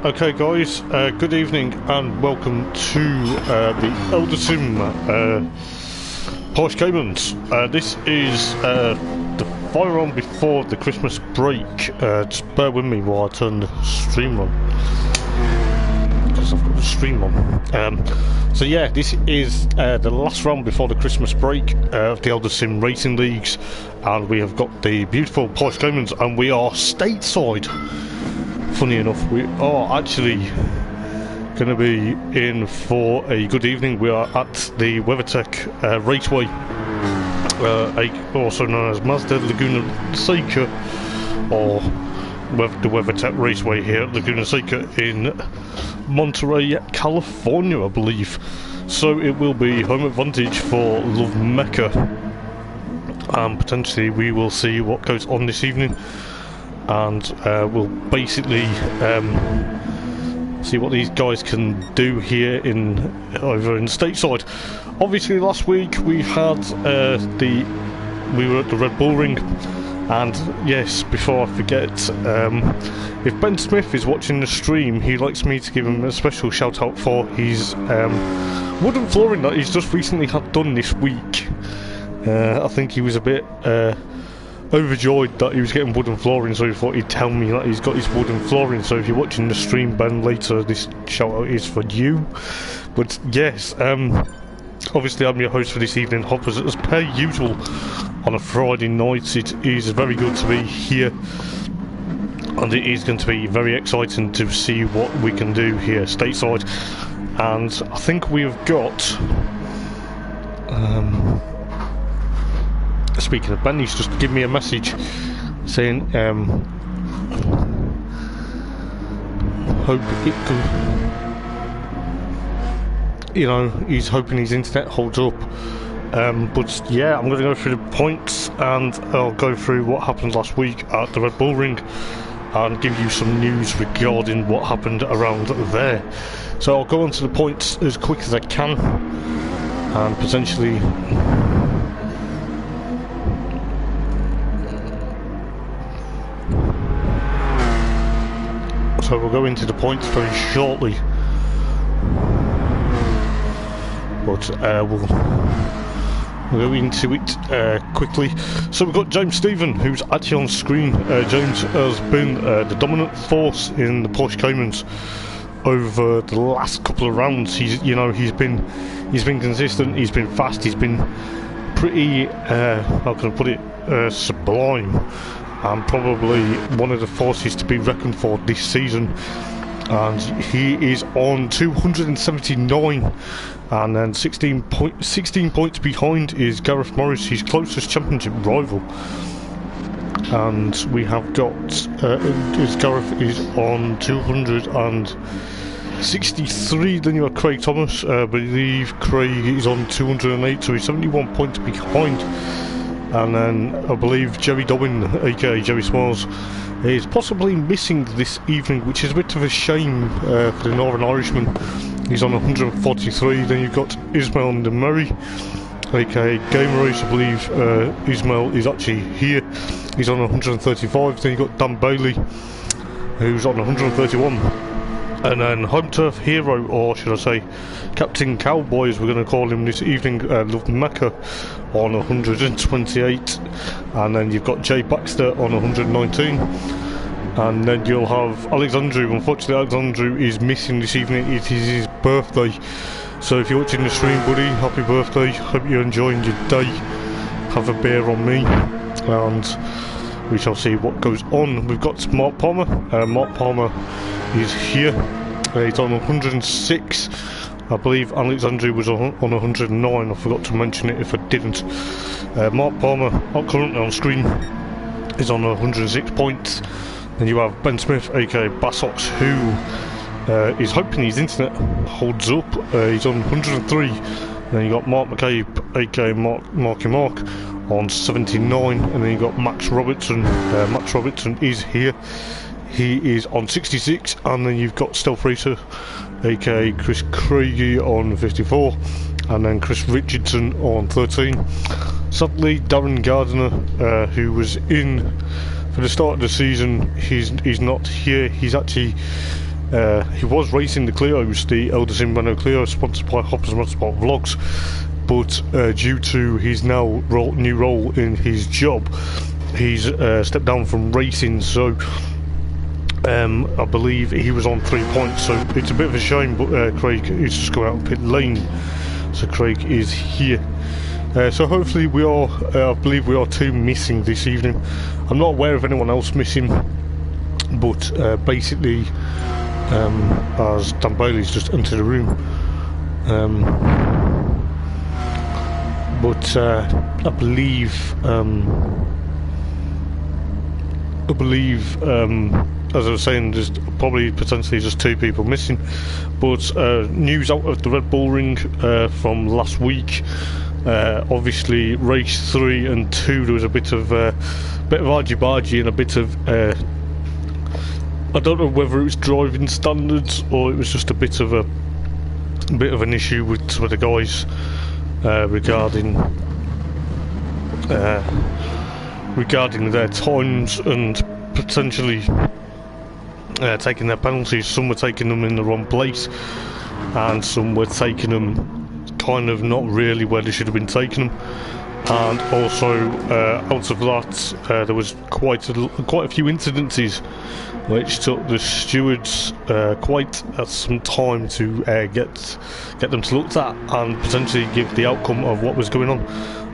Okay guys, good evening and welcome to the Eldar Sim Porsche Caymans. This is the firearm before the Christmas break. Just bear with me while I turn the stream on, because I've got the stream on. So yeah, this is the last round before the Christmas break of the Eldar Sim Racing Leagues, and we have got the beautiful Porsche Caymans, and we are stateside. Funny enough, we are actually going to be in for a good evening. We are at the WeatherTech Raceway, also known as Mazda Laguna Seca, or the WeatherTech Raceway here at Laguna Seca in Monterey, California, I believe. So it will be home advantage for Love Mecca, and potentially we will see what goes on this evening. And we'll basically see what these guys can do here over in stateside. Obviously, last week we had we were at the Red Bull Ring, and yes, before I forget, if Ben Smith is watching the stream, he likes me to give him a special shout out for his wooden flooring that he's just recently had done this week. I think he was a bit overjoyed that he was getting wooden flooring, so he thought he'd tell me that he's got his wooden flooring. So if you're watching the stream, Ben, later, this shout out is for you. But yes, obviously I'm your host for this evening, Hoppers, as per usual on a Friday night. It is very good to be here, and it is going to be very exciting to see what we can do here stateside. And I think we have got speaking of Ben, he's just given me a message saying hope it could, you know, he's hoping his internet holds up. But yeah, I'm going to go through the points, and I'll go through what happened last week at the Red Bull Ring and give you some news regarding what happened around there. So I'll go on to the points as quick as I can, and potentially so we'll go into the points very shortly, but we'll go into it quickly. So we've got James Stephen, who's actually on screen. James has been the dominant force in the Porsche Caymans over the last couple of rounds. He's been consistent. He's been fast. He's been pretty how can I put it, sublime, and probably one of the forces to be reckoned for this season. And he is on 279, and then 16 points behind is Gareth Morris, his closest championship rival. And we have got Gareth is on 263. Then you have Craig Thomas. I believe Craig is on 208, so he's 71 points behind. And then I believe Jerry Dobbin, aka Jerry Smiles, is possibly missing this evening, which is a bit of a shame for the Northern Irishman. He's on 143. Then you've got Ismail Murray, aka Game Race. I believe Ismail is actually here. He's on 135. Then you've got Dan Bailey, who's on 131. And then Home Turf Hero, or should I say Captain Cowboy, as we're going to call him this evening, Love Mecca, on 128. And then you've got Jay Baxter on 119. And then you'll have Alexandru. Unfortunately, Alexandru is missing this evening. It is his birthday. So if you're watching the stream, buddy, happy birthday. Hope you're enjoying your day. Have a beer on me, and we shall see what goes on. We've got Mark Palmer. Mark Palmer is here. He's on 106. I believe Alexandru was on 109. I forgot to mention it if I didn't. Mark Palmer, not currently on screen, is on 106 points. Then you have Ben Smith, aka Bassox, who is hoping his internet holds up. He's on 103. Then you got Mark McCabe, aka Marky Mark, on 79. And then you got Max Robertson. Max Robertson is here. He is on 66. And then you've got Stealth Racer, aka Chris Craigie, on 54. And then Chris Richardson on 13. Sadly, Darren Gardner, who was in for the start of the season, he's not here. He's actually He was racing the Clios, the Eldar Sim Renault Clio, sponsored by Hoppers Motorsport Vlogs, but due to his new role in his job, he's stepped down from racing, so I believe he was on 3 points, so it's a bit of a shame, but Craig is just going out of pit lane, so Craig is here. So hopefully we are, I believe we are 2 missing this evening. I'm not aware of anyone else missing, but basically, as Dan Bailey's just entered the room, but I believe, as I was saying, there's probably potentially just 2 people missing. But news out of the Red Bull Ring from last week. Obviously, race 3 and 2, there was a bit of argy-bargy and a bit of I don't know whether it was driving standards or it was just a bit of an issue with some of the guys regarding their times and potentially taking their penalties. Some were taking them in the wrong place, and some were taking them kind of not really where they should have been taking them. And also, out of that, there was quite a few incidences which took the stewards quite some time to get them to look at and potentially give the outcome of what was going on.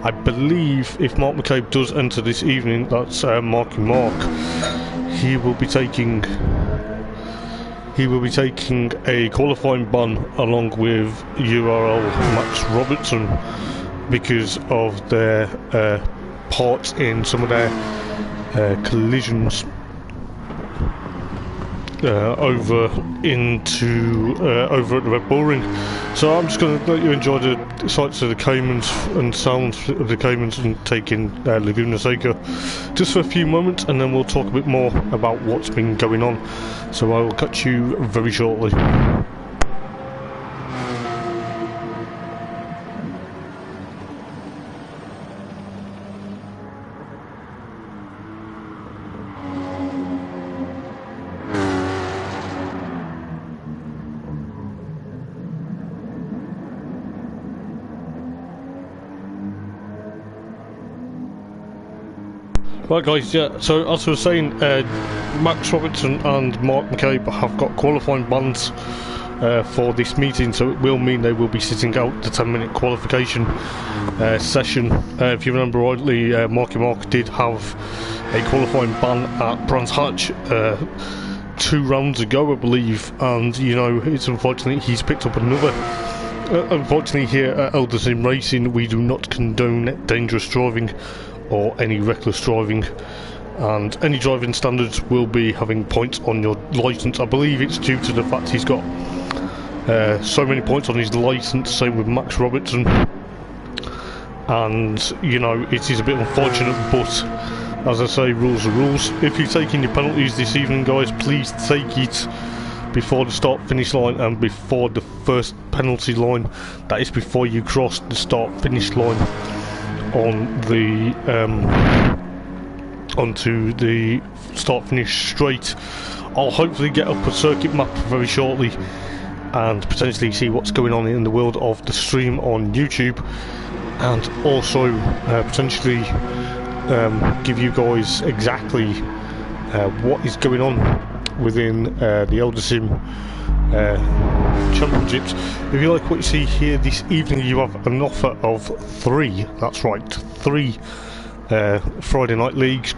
I believe if Mark McCabe does enter this evening, that's Marky Mark. He will be taking a qualifying ban along with URL Max Robertson because of their parts in some of their collisions over at the Red Bull Ring. So I'm just going to let you enjoy the sights of the Caymans and sounds of the Caymans and take in Laguna Seca just for a few moments, and then we'll talk a bit more about what's been going on. So I will catch you very shortly. Right guys, yeah, so as I was saying, Max Robertson and Mark McCabe have got qualifying bans for this meeting, so it will mean they will be sitting out the 10-minute qualification session. If you remember rightly, Marky Mark did have a qualifying ban at Brands Hatch 2 rounds ago, I believe, and you know, it's unfortunate he's picked up another. Unfortunately here at Eldar Sim Racing, we do not condone dangerous driving or any reckless driving, and any driving standards will be having points on your licence. I believe it's due to the fact he's got so many points on his licence, same with Max Robertson, and you know, it is a bit unfortunate, but as I say, rules are rules. If you're taking your penalties this evening guys, please take it before the start finish line and before the first penalty line, that is before you cross the start finish line on the onto the start finish straight. I'll hopefully get up a circuit map very shortly and potentially see what's going on in the world of the stream on YouTube, and also potentially give you guys exactly what is going on within the Eldar Sim Championships. If you like what you see here this evening, you have an offer of 3, that's right, 3 Friday night leagues,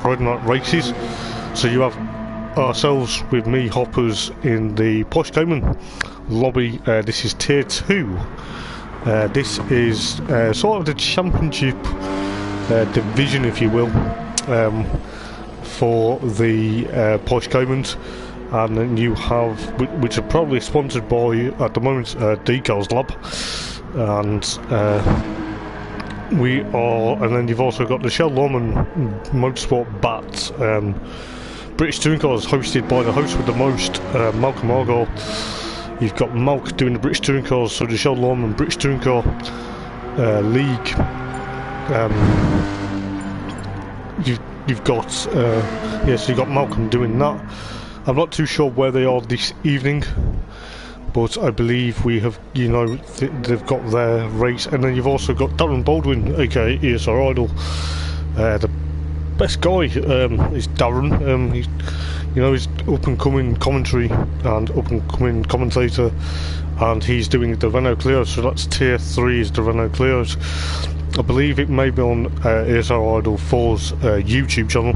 Friday night races. So you have ourselves with me, Hoppers, in the Porsche Cayman lobby. This is tier 2. This is sort of the championship division, if you will, for the Porsche Caymans. And then you have, which are probably sponsored by, at the moment, Decals Lab, and we are, and then you've also got the Shell Lawman Motorsport Bats, British Touring Cars, hosted by the host with the most, Malcolm Argyle. You've got Malk doing the British Touring Cars, so the Shell Lawman British Touring Car League. You've got, yes, you've got Malcolm doing that. I'm not too sure where they are this evening, but I believe we have, you know, they've got their race. And then you've also got Darren Baldwin, aka ESR Idol. The best guy is Darren. He's, you know, he's up and coming commentary and up and coming commentator, and he's doing the Renault Clio, so that's tier 3 is the Renault Clios. I believe it may be on ESR Idol 4's YouTube channel,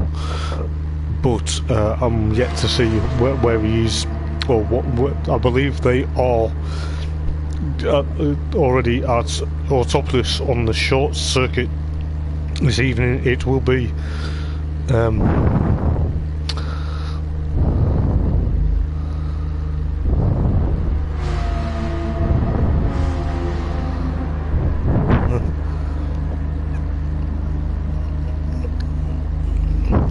but I'm yet to see where he is, or what I believe they are already at Autopolis on the short circuit this evening. It will be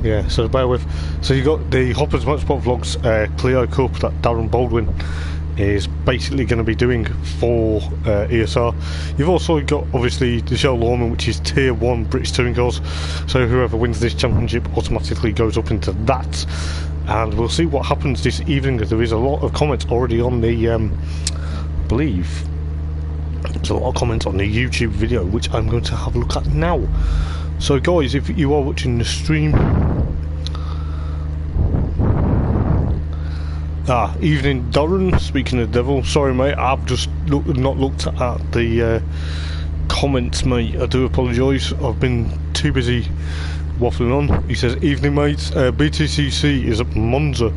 yeah, so bear with. So you got the Hoppers Motorsport Vlogs Clio Cup that Darren Baldwin is basically going to be doing for ESR. You've also got obviously the Shell Lawman, which is tier 1 British touring cars, so whoever wins this championship automatically goes up into that, and we'll see what happens this evening. There is a lot of comments already on the I believe there's a lot of comments on the YouTube video, which I'm going to have a look at now. So guys, if you are watching the stream, evening Darren, speaking of devil, sorry mate, I've just not looked at the comments mate, I do apologise, I've been too busy waffling on. He says, evening mates, BTCC is at Monza,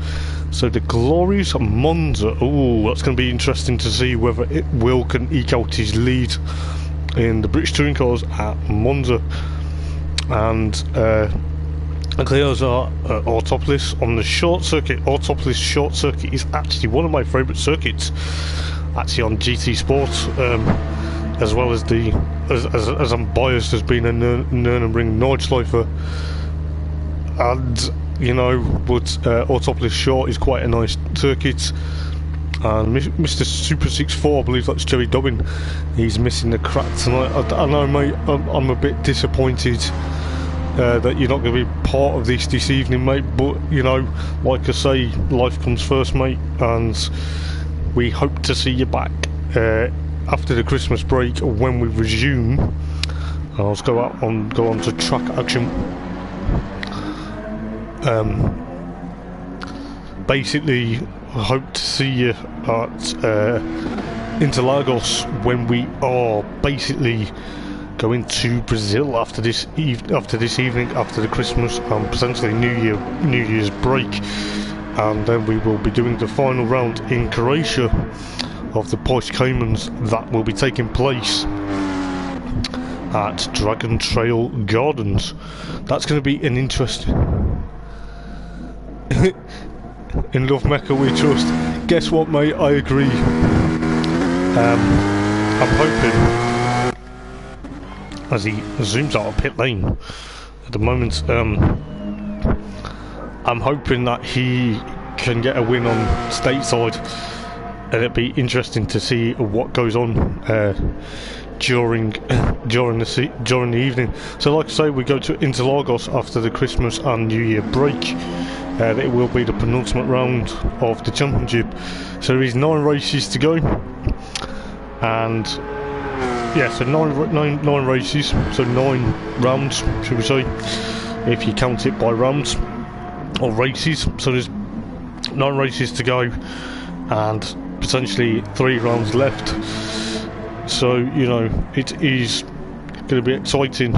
so the glorious Monza. Oh, that's going to be interesting to see whether Will can eke out his lead in the British touring cars at Monza. And the Clios are Autopolis on the short circuit. Autopolis short circuit is actually one of my favourite circuits, actually on GT Sport, as well as the as I'm biased as being a Nürburgring Nordschleifer, and you know, but Autopolis short is quite a nice circuit. And Mr. Super 64, I believe that's Jerry Dobbin, he's missing the crack tonight. I know mate, I'm a bit disappointed that you're not going to be part of this evening mate, but you know, like I say, life comes first mate, and we hope to see you back after the Christmas break when we resume. And I'll go on to track action. Basically, I hope to see you at Interlagos when we are basically going to Brazil after this evening, after the Christmas and potentially New Year's break, and then we will be doing the final round in Croatia of the Porsche Caymans that will be taking place at Dragon Trail Gardens. That's going to be an interesting. In Love Mecca we trust. Guess what mate, I agree. I'm hoping, as he zooms out of pit lane at the moment, I'm hoping that he can get a win on stateside, and it'd be interesting to see what goes on during the evening. So like I say, we go to Interlagos after the Christmas and New Year break. It will be the penultimate round of the championship, so there is 9 races to go, and yeah, so nine races, so 9 rounds, should we say, if you count it by rounds or races. So there's 9 races to go and potentially 3 rounds left, so you know, it is going to be exciting.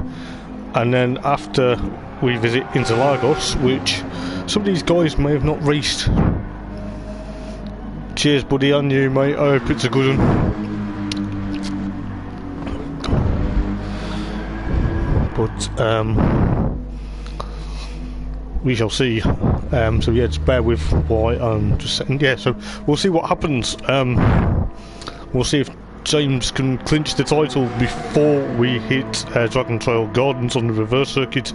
And then after we visit Interlagos, which some of these guys may have not raced. Cheers buddy, and you mate, I hope it's a good one. But we shall see. So yeah, just bear with why I'm just saying. Yeah, so we'll see what happens. We'll see if James can clinch the title before we hit Dragon Trail Gardens on the reverse circuit.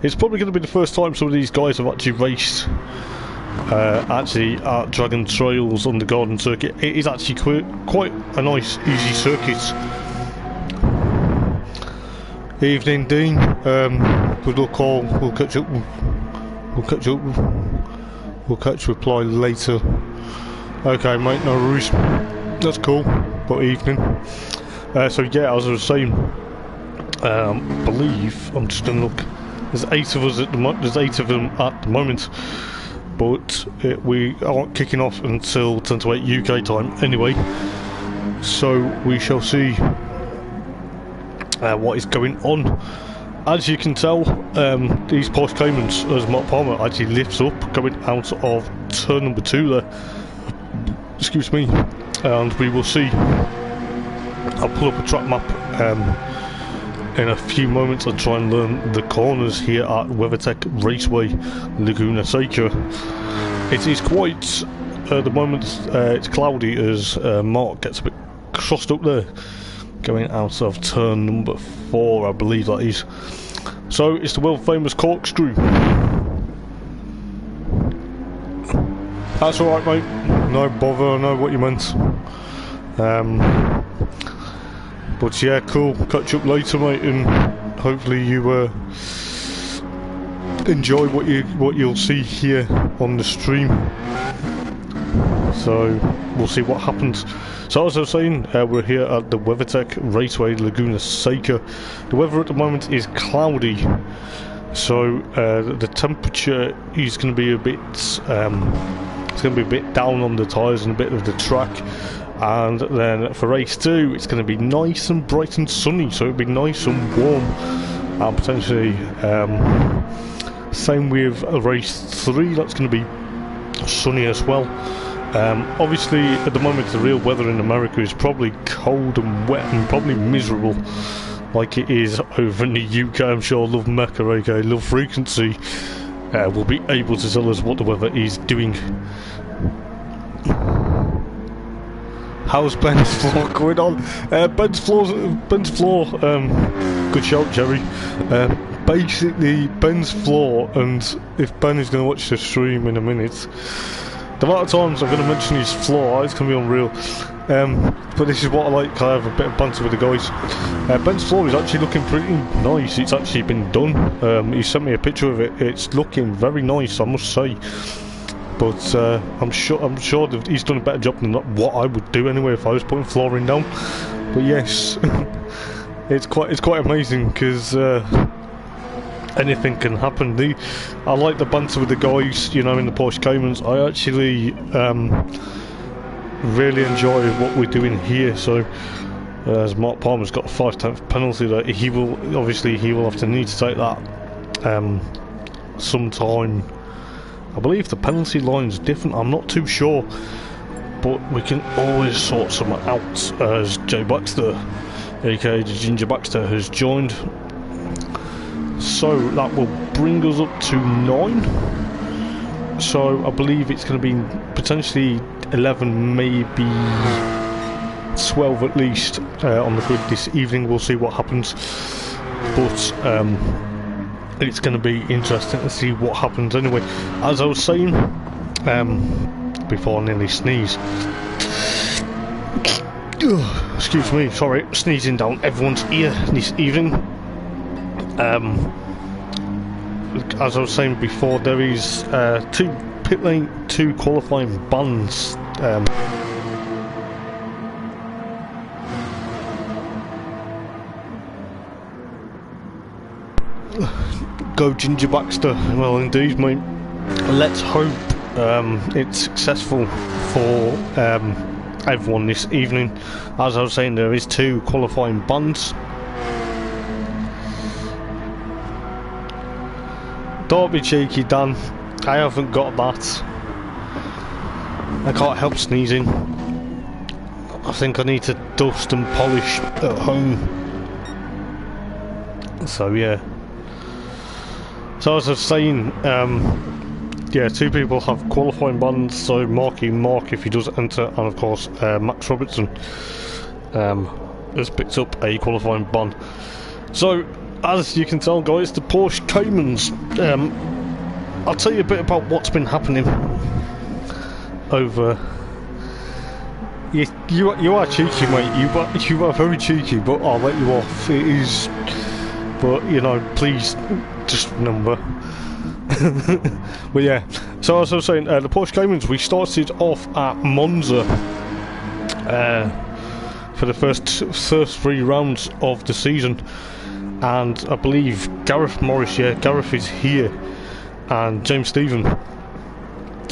It's probably going to be the first time some of these guys have actually raced at Dragon Trails on the Garden circuit. It is actually quite a nice, easy circuit. Evening, Dean. Good luck all. We'll catch up We'll catch reply later. Okay, mate, no worries. That's cool. But evening. So yeah, as I was saying, believe I'm just gonna look. There's 8 of us at the there's 8 of them at the moment, but we aren't kicking off until 10 to 8 UK time anyway. So we shall see what is going on. As you can tell, these Porsche Caymans, as Mark Palmer actually lifts up, going out of turn number 2 there. Excuse me, and we will see. I'll pull up a track map in a few moments and try and learn the corners here at WeatherTech Raceway, Laguna, Seca. It is quite, at the moment, it's cloudy as Mark gets a bit crossed up there, going out of turn number 4, I believe that is. So it's the world famous corkscrew. That's alright, mate, no bother, I know what you meant. But yeah, cool, catch up later, mate, and hopefully you enjoy what you'll see here on the stream. So we'll see what happens. So as I was saying, we're here at the WeatherTech Raceway, Laguna, Seca. The weather at the moment is cloudy, so the temperature is going to be a bit it's going to be a bit down on the tyres and a bit of the track. And then for race 2, it's going to be nice and bright and sunny, so it'll be nice and warm, and potentially same with race 3, that's going to be sunny as well. Obviously at the moment the real weather in America is probably cold and wet and probably miserable like it is over in the UK. I'm sure Love Mecca, aka Love Frequency, will be able to tell us what the weather is doing. How's Ben's floor going on? Ben's floor, good shout, Jerry. Basically, Ben's floor, and if Ben is going to watch the stream in a minute, the amount of times I'm going to mention his floor, it's going to be unreal. But this is what I like, I have a bit of banter with the guys. Ben's floor is actually looking pretty nice, it's actually been done. He sent me a picture of it, it's looking very nice, I must say. But I'm sure that he's done a better job than what I would do anyway if I was putting flooring down. But yes, it's quite amazing because anything can happen. I like the banter with the guys, you know, in the Porsche Caymans. I actually really enjoy what we're doing here. So as Mark Palmer's got a 5/10 penalty there, he will have to need to take that sometime. I believe the penalty line's different, I'm not too sure, but we can always sort something out as Jay Baxter, aka Ginger Baxter, has joined. So that will bring us up to 9. So I believe it's going to be potentially 11, maybe 12 at least on the grid this evening. We'll see what happens, but it's going to be interesting to see what happens anyway. As I was saying, before I nearly sneeze, excuse me, sorry, sneezing down everyone's ear this evening. As I was saying before, there is 2 pit lane, 2 qualifying bans. Go Ginger Baxter. Well, indeed, mate. Let's hope it's successful for everyone this evening. As I was saying, there is 2 qualifying bands. Don't be cheeky, Dan. I haven't got that. I can't help sneezing. I think I need to dust and polish at home. So yeah. So as I was saying, yeah, 2 people have qualifying bans, so Mark if he does enter, and of course Max Robertson has picked up a qualifying ban. So as you can tell, guys, the Porsche Caymans, I'll tell you a bit about what's been happening over. You are cheeky, mate, you are very cheeky, but I'll let you off. It is, but you know, please just remember But yeah, so as I was saying, the Porsche Caymans, we started off at Monza for the first 3 rounds of the season, and I believe Gareth Morris, yeah, Gareth is here, and James Stephen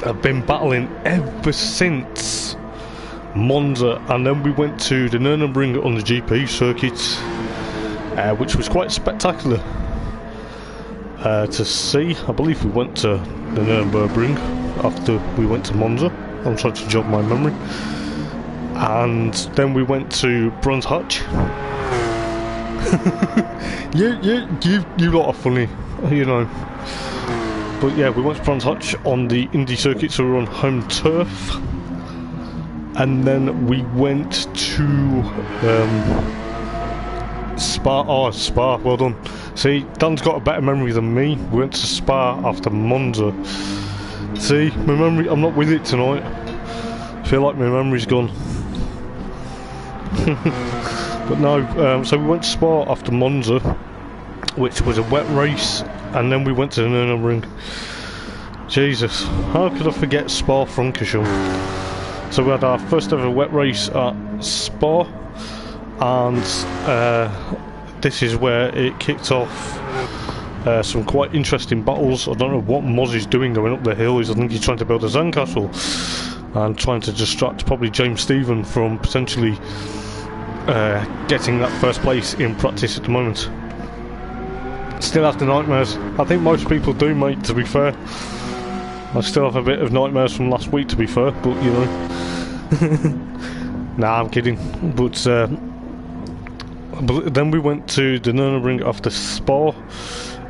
have been battling ever since Monza, and then we went to the Nürburgring on the GP circuit, which was quite spectacular to see. I believe we went to the Nürburgring after we went to Monza. I'm trying to jog my memory. And then we went to Brands Hatch. you lot are funny, you know. But yeah, we went to Brands Hatch on the Indy circuit, so we were on home turf. And then we went to Spa. Oh, Spa, well done. See, Dan's got a better memory than me. We went to Spa after Monza. See, my memory, I'm not with it tonight. I feel like my memory's gone. But no, so we went to Spa after Monza, which was a wet race, and then we went to the Nürburgring. Jesus, how could I forget Spa-Francorchamps? So we had our first ever wet race at Spa, and this is where it kicked off some quite interesting battles. I don't know what Moz is doing going up the hill. I think he's trying to build a sandcastle and trying to distract probably James Stephen from potentially getting that first place in practice at the moment. Still have the nightmares. I think most people do, mate, to be fair. I still have a bit of nightmares from last week, to be fair, but you know. Nah, I'm kidding. But then we went to the Nürburgring after Spa,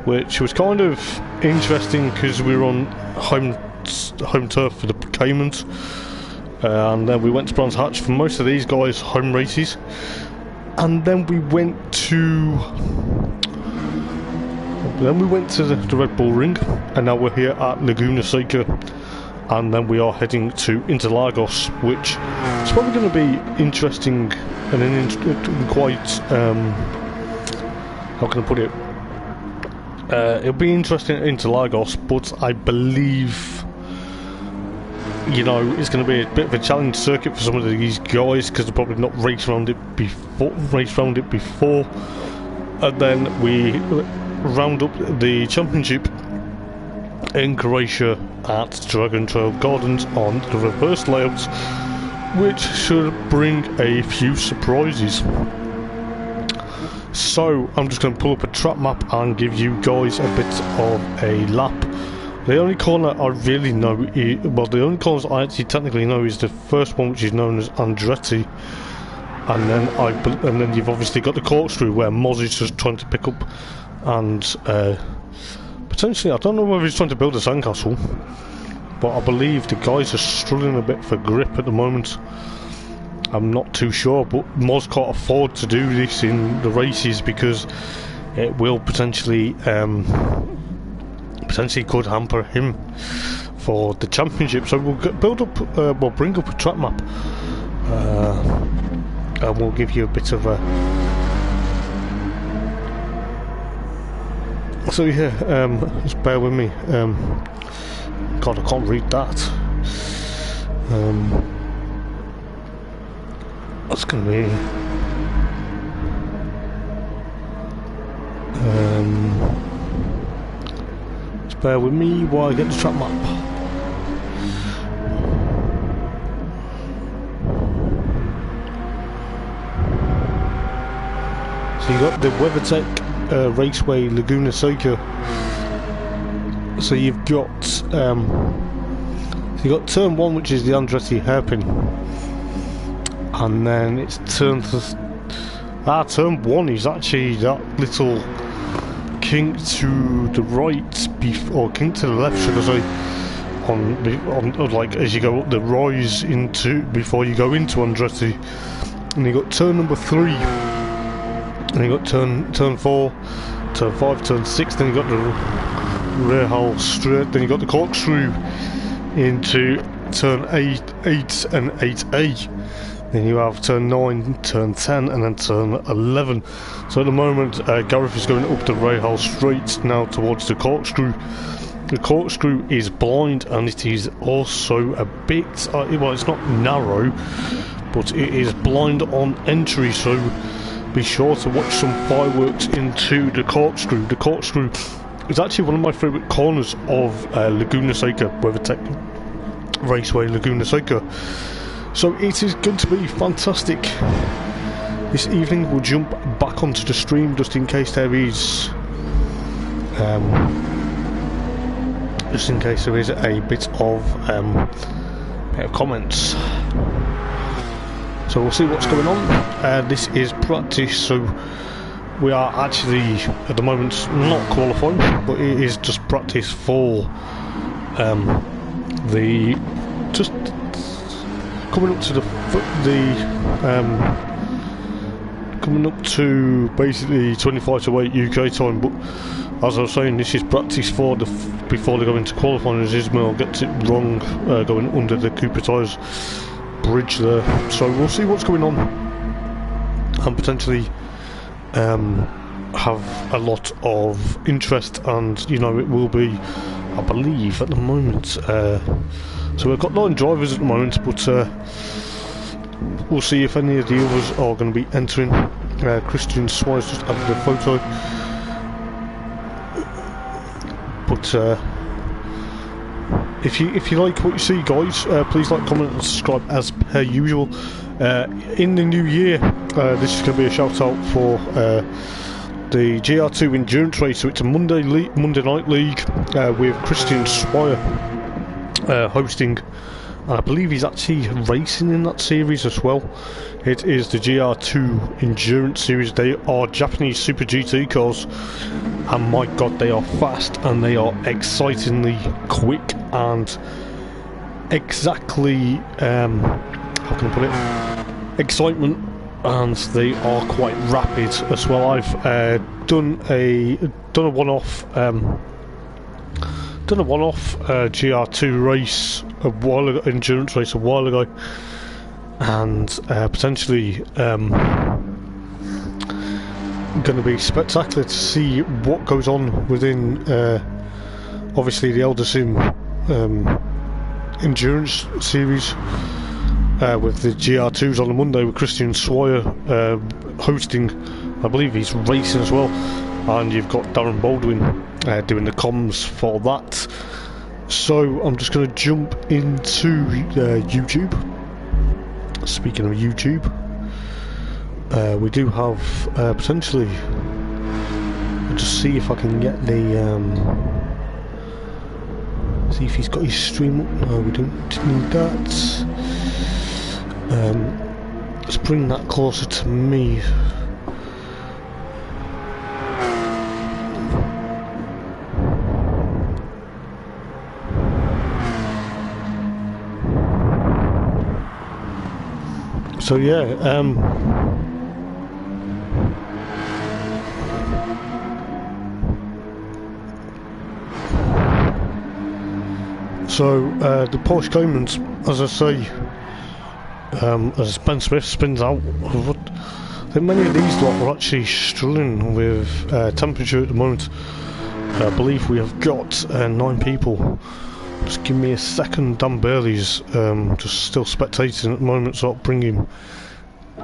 which was kind of interesting because we were on home turf for the Caymans, and then we went to Brands Hatch for most of these guys' home races, and then we went to the Red Bull Ring, and now we're here at Laguna Seca, and then we are heading to Interlagos, which is probably going to be interesting and quite how can I put it? It'll be interesting at Interlagos, but I believe, you know, it's going to be a bit of a challenge circuit for some of these guys because they've probably not raced around it before. And then we round up the championship in Croatia at Dragon Trail Gardens on the reverse layouts, which should bring a few surprises. So I'm just going to pull up a track map and give you guys a bit of a lap. The only corner I really know is, well, the only corners I actually technically know is the first one, which is known as Andretti, and then you've obviously got the corkscrew where Moz is just trying to pick up, and potentially, I don't know whether he's trying to build a sandcastle, but I believe the guys are struggling a bit for grip at the moment. I'm not too sure, but Moz can't afford to do this in the races because it will potentially could hamper him for the championship. So we'll we'll bring up a track map, and we'll give you a bit of a. So yeah, just bear with me. God, I can't read that. That's going to be just bear with me while I get the track map. So you got the WeatherTech Raceway Laguna Seca. So you've got turn 1, which is the Andretti hairpin. And then it's turn 1 is actually that little kink to the right, or kink to the left, should I say, on like as you go up the rise into before you go into Andretti. And you got turn number 3, and you got turn 4, turn 5, turn 6. Then you got the rear hull straight. Then you got the corkscrew into turn 8 and 8A. Then you have turn 9, turn 10, and then turn 11. So at the moment, Gareth is going up the rail straight now towards the corkscrew, The corkscrew is blind, and it is also a bit, well, it's not narrow, but it is blind on entry, so be sure to watch some fireworks into the corkscrew. The corkscrew is actually one of my favourite corners of Laguna Seca, WeatherTech Raceway Laguna Seca. So it is going to be fantastic. This evening we'll jump back onto the stream just in case there is a bit of comments. So we'll see what's going on. This is practice, so we are actually at the moment not qualifying, but it is just practice for the just coming up to coming up to basically 25 to 8 UK time. But as I was saying, this is practice for before they go into qualifying, as Ismail gets it wrong going under the Cooper tyres bridge there. So we'll see what's going on, and potentially have a lot of interest, and you know, it will be, I believe at the moment, so we've got 9 drivers at the moment, but we'll see if any of the others are going to be entering. Christian Suarez just added a photo, but if you like what you see, guys, please like, comment and subscribe as per usual. In the new year, this is going to be a shout out for the GR2 endurance race. So it's a Monday night league with Christian Swire hosting, and I believe he's actually racing in that series as well. It is the GR2 endurance series. They are Japanese Super GT cars, and my god, they are fast and they are excitingly quick and exactly how can I put it, excitement, and they are quite rapid as well. I've done a one-off GR2 race a while ago, endurance race a while ago, and potentially going to be spectacular to see what goes on within obviously the Eldar Sim endurance series with the GR2s on a Monday, with Christian Swire hosting. I believe he's racing as well, and you've got Darren Baldwin doing the comms for that. So I'm just going to jump into YouTube. Speaking of YouTube, we do have potentially, I'll just see if I can get the see if he's got his stream up. No, we don't need that. Let's bring that closer to me. So yeah, so the Porsche Caymans, as I say, as Ben Smith spins out, I think many of these lot are actually struggling with temperature at the moment. I believe we have got 9 people. Just give me a second. Dan Bailey's just still spectating at the moment, so I'll bring him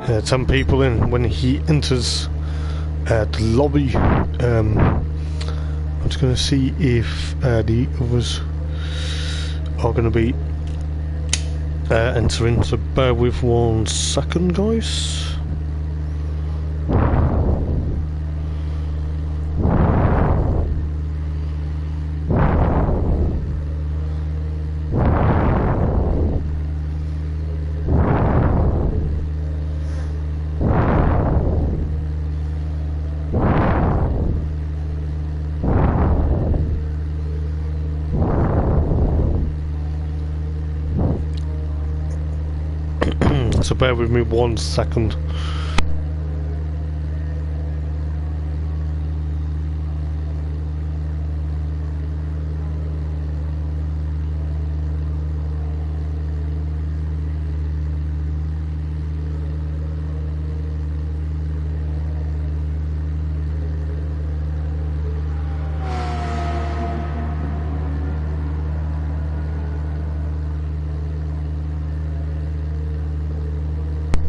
10 people in when he enters the lobby. I'm just going to see if the others are going to be entering, so bear with 1 second, guys. So bear with me 1 second.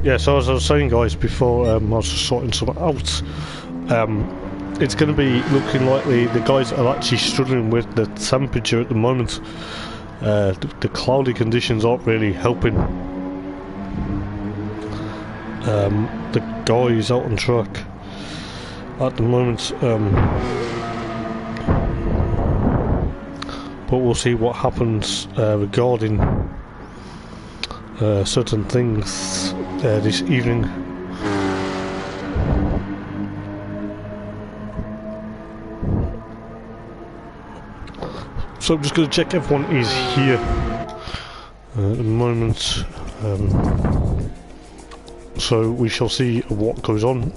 yeah, so as I was saying, guys, before I was just sorting something out, it's going to be looking likely the guys are actually struggling with the temperature at the moment. The cloudy conditions aren't really helping the guys out on track at the moment, but we'll see what happens regarding certain things this evening. So I'm just going to check everyone is here at the moment, so we shall see what goes on.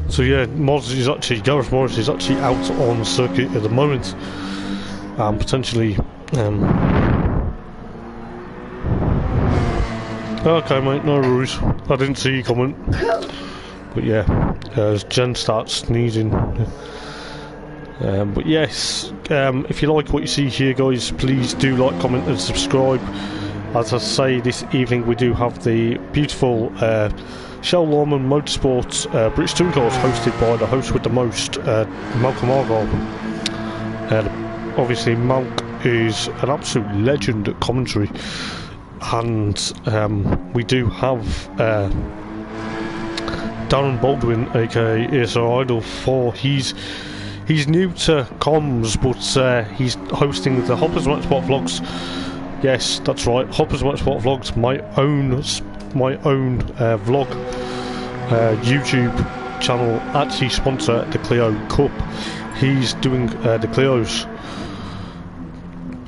So yeah, Gareth Morris is actually out on circuit at the moment, and potentially okay mate, no worries, I didn't see you coming. But yeah, as Jen starts sneezing. But yes, if you like what you see here, guys, please do like, comment and subscribe. As I say, this evening we do have the beautiful Shell Lawman Motorsports British Touring Cars, hosted by the host with the most, Malcolm Argyle. Obviously Malk is an absolute legend at commentary, and we do have Darren Baldwin, aka ESR Idol, he's new to comms, but he's hosting the Hoppers Motorsport Vlogs. Yes, that's right, Hoppers Motorsport Vlogs, my own vlog YouTube channel, actually sponsor the Clio Cup. He's doing the Clios.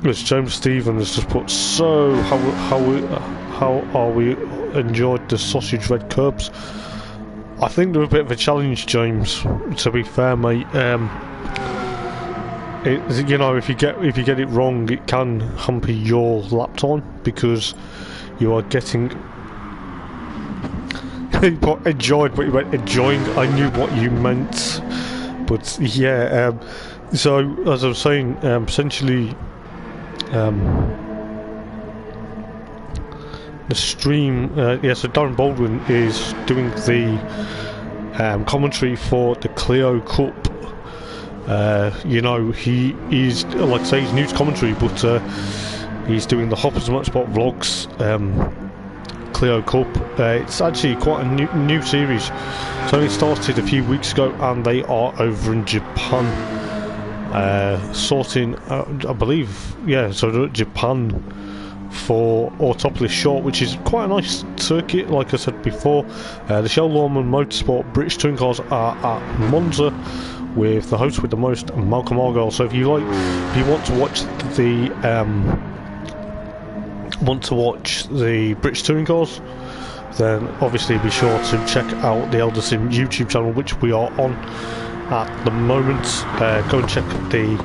As James Stephen has just put, so how are we enjoyed the sausage red curbs? I think they're a bit of a challenge, James, to be fair, mate. You know, if you get it wrong, it can hamper your lap time, because you are getting enjoyed, but you went enjoying. I knew what you meant, but yeah. So as I was saying, essentially, the stream. Yeah. So Darren Baldwin is doing the commentary for the Clio Cup. You know, he is, like I say, he's new to commentary, but he's doing the Hoppers Motorsport Vlogs Clio Cup. It's actually quite a new series. It's only started a few weeks ago, and they are over in Japan, sorting, I believe, yeah, so they're at Japan for Autopolis Short, which is quite a nice circuit, like I said before. The Shell Lawman Motorsport British Touring Cars are at Monza, with the host with the most, Malcolm Argyle. So if you want to watch the British Touring Cars, then obviously be sure to check out the Eldar Sim YouTube channel, which we are on at the moment. Go and check the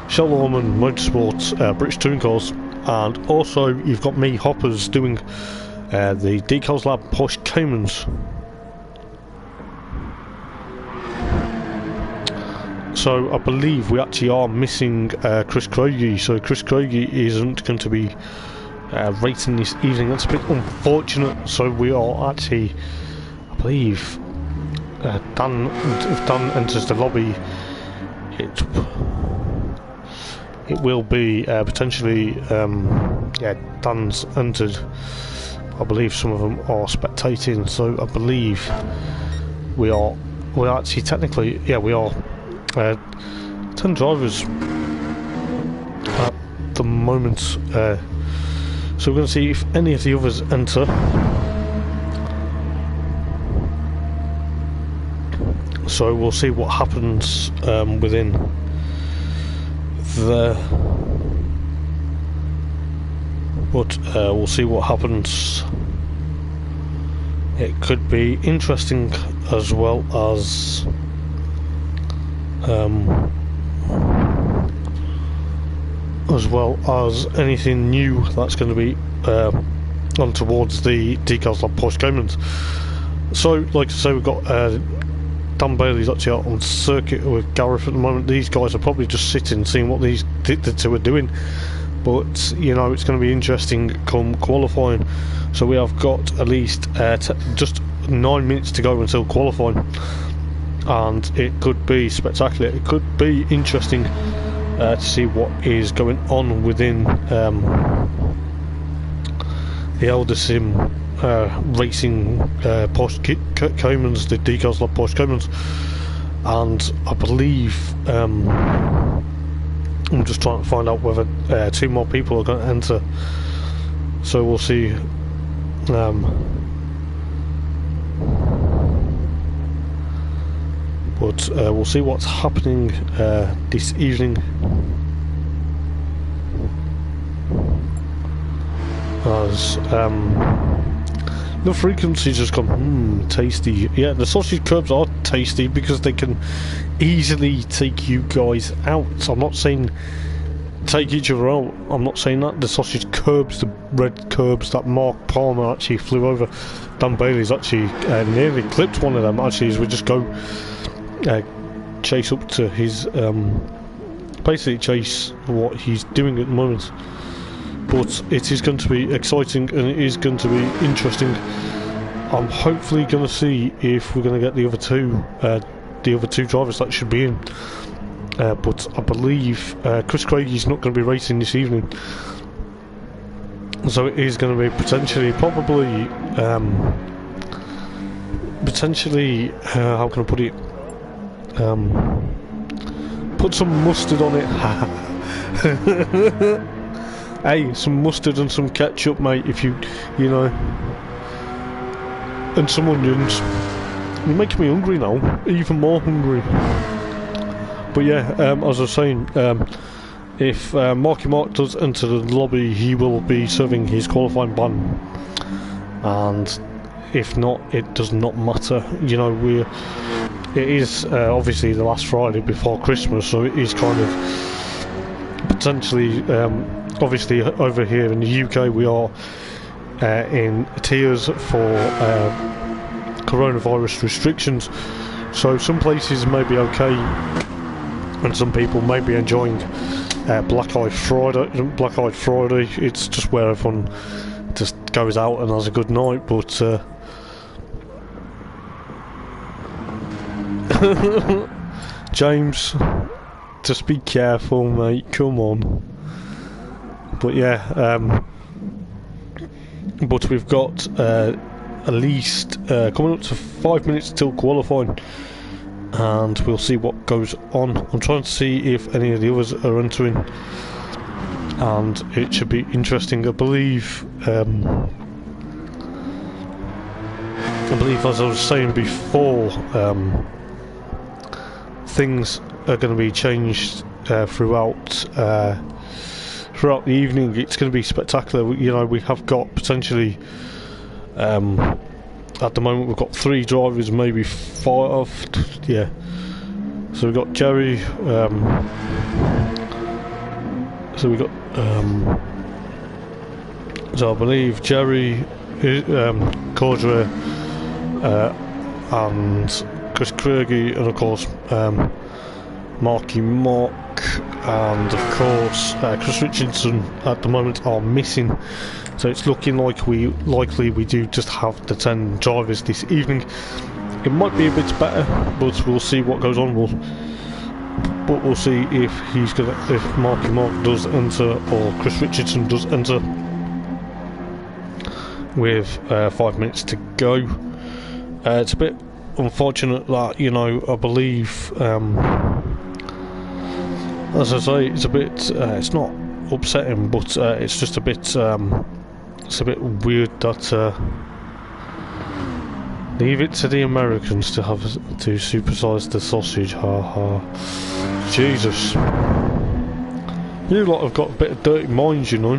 Shell Lawman Motorsports British Touring Cars, and also you've got me, Hoppers, doing the Decals Lab Porsche Caymans. So I believe we actually are missing Chris Craigie, so Chris Craigie isn't going to be racing this evening. That's a bit unfortunate. So we are actually, I believe, if Dan enters the lobby, it will be potentially, yeah, Dan's entered. I believe some of them are spectating, so I believe we're actually technically, yeah, we are 10 drivers at the moment, so we're going to see if any of the others enter. So we'll see what happens within there, but we'll see what happens. It could be interesting, as well as anything new that's going to be on towards the Decals Lab Porsche Caymans. So, like I say, we've got Dan Bailey's actually out on circuit with Gareth at the moment. These guys are probably just sitting, seeing what the two are doing. but you know, it's going to be interesting come qualifying. So we have got at least just 9 minutes to go until qualifying, and it could be spectacular. It could be interesting to see what is going on within the Eldar Sim racing Porsche Caymans, the decals like Porsche Caymans. And I believe I'm just trying to find out whether 2 more people are going to enter, so we'll see. But we'll see what's happening this evening. As the frequency's just gone, tasty. Yeah, the sausage curbs are tasty because they can easily take you guys out. I'm not saying take each other out, I'm not saying that. The sausage curbs, the red curbs that Mark Palmer actually flew over, Dan Bailey's actually nearly clipped one of them actually as we just go chase up to his basically chase what he's doing at the moment. But it is going to be exciting and it is going to be interesting. I'm hopefully going to see if we're going to get the other two drivers that should be in. But I believe Chris Craigie's not going to be racing this evening, so it is going to be potentially, probably, how can I put it? Put some mustard on it. Hey, some mustard and some ketchup, mate, if you know, and some onions. You're making me hungry now, even more hungry. But yeah, as I was saying, if Marky Mark does enter the lobby, he will be serving his qualifying ban, and if not, it does not matter. You know, it is obviously the last Friday before Christmas, so it is kind of potentially. Obviously, over here in the UK, we are in tiers for coronavirus restrictions. So some places may be okay, and some people may be enjoying Black-Eyed Friday. It's just where everyone just goes out and has a good night. But James, just be careful, mate. Come on. But yeah, but we've got at least coming up to 5 minutes till qualifying, and we'll see what goes on. I'm trying to see if any of the others are entering, and it should be interesting. I believe as I was saying before, things are going to be changed throughout the evening. It's going to be spectacular. You know, we have got potentially at the moment we've got 3 drivers, maybe 5. Yeah, so we've got Jerry, so we got so I believe Jerry, Cordray, and Chris Craigie, and of course Marky Mark, and of course Chris Richardson at the moment are missing. So it's looking like we do just have the 10 drivers this evening. It might be a bit better, but we'll see what goes on. But we'll see if Marky Mark does enter or Chris Richardson does enter with 5 minutes to go. It's a bit unfortunate that, you know, I believe as I say, it's a bit it's not upsetting, but it's just a bit weird that leave it to the Americans to have to supersize the sausage. Ha ha. Jesus, you lot have got a bit of dirty minds, you know.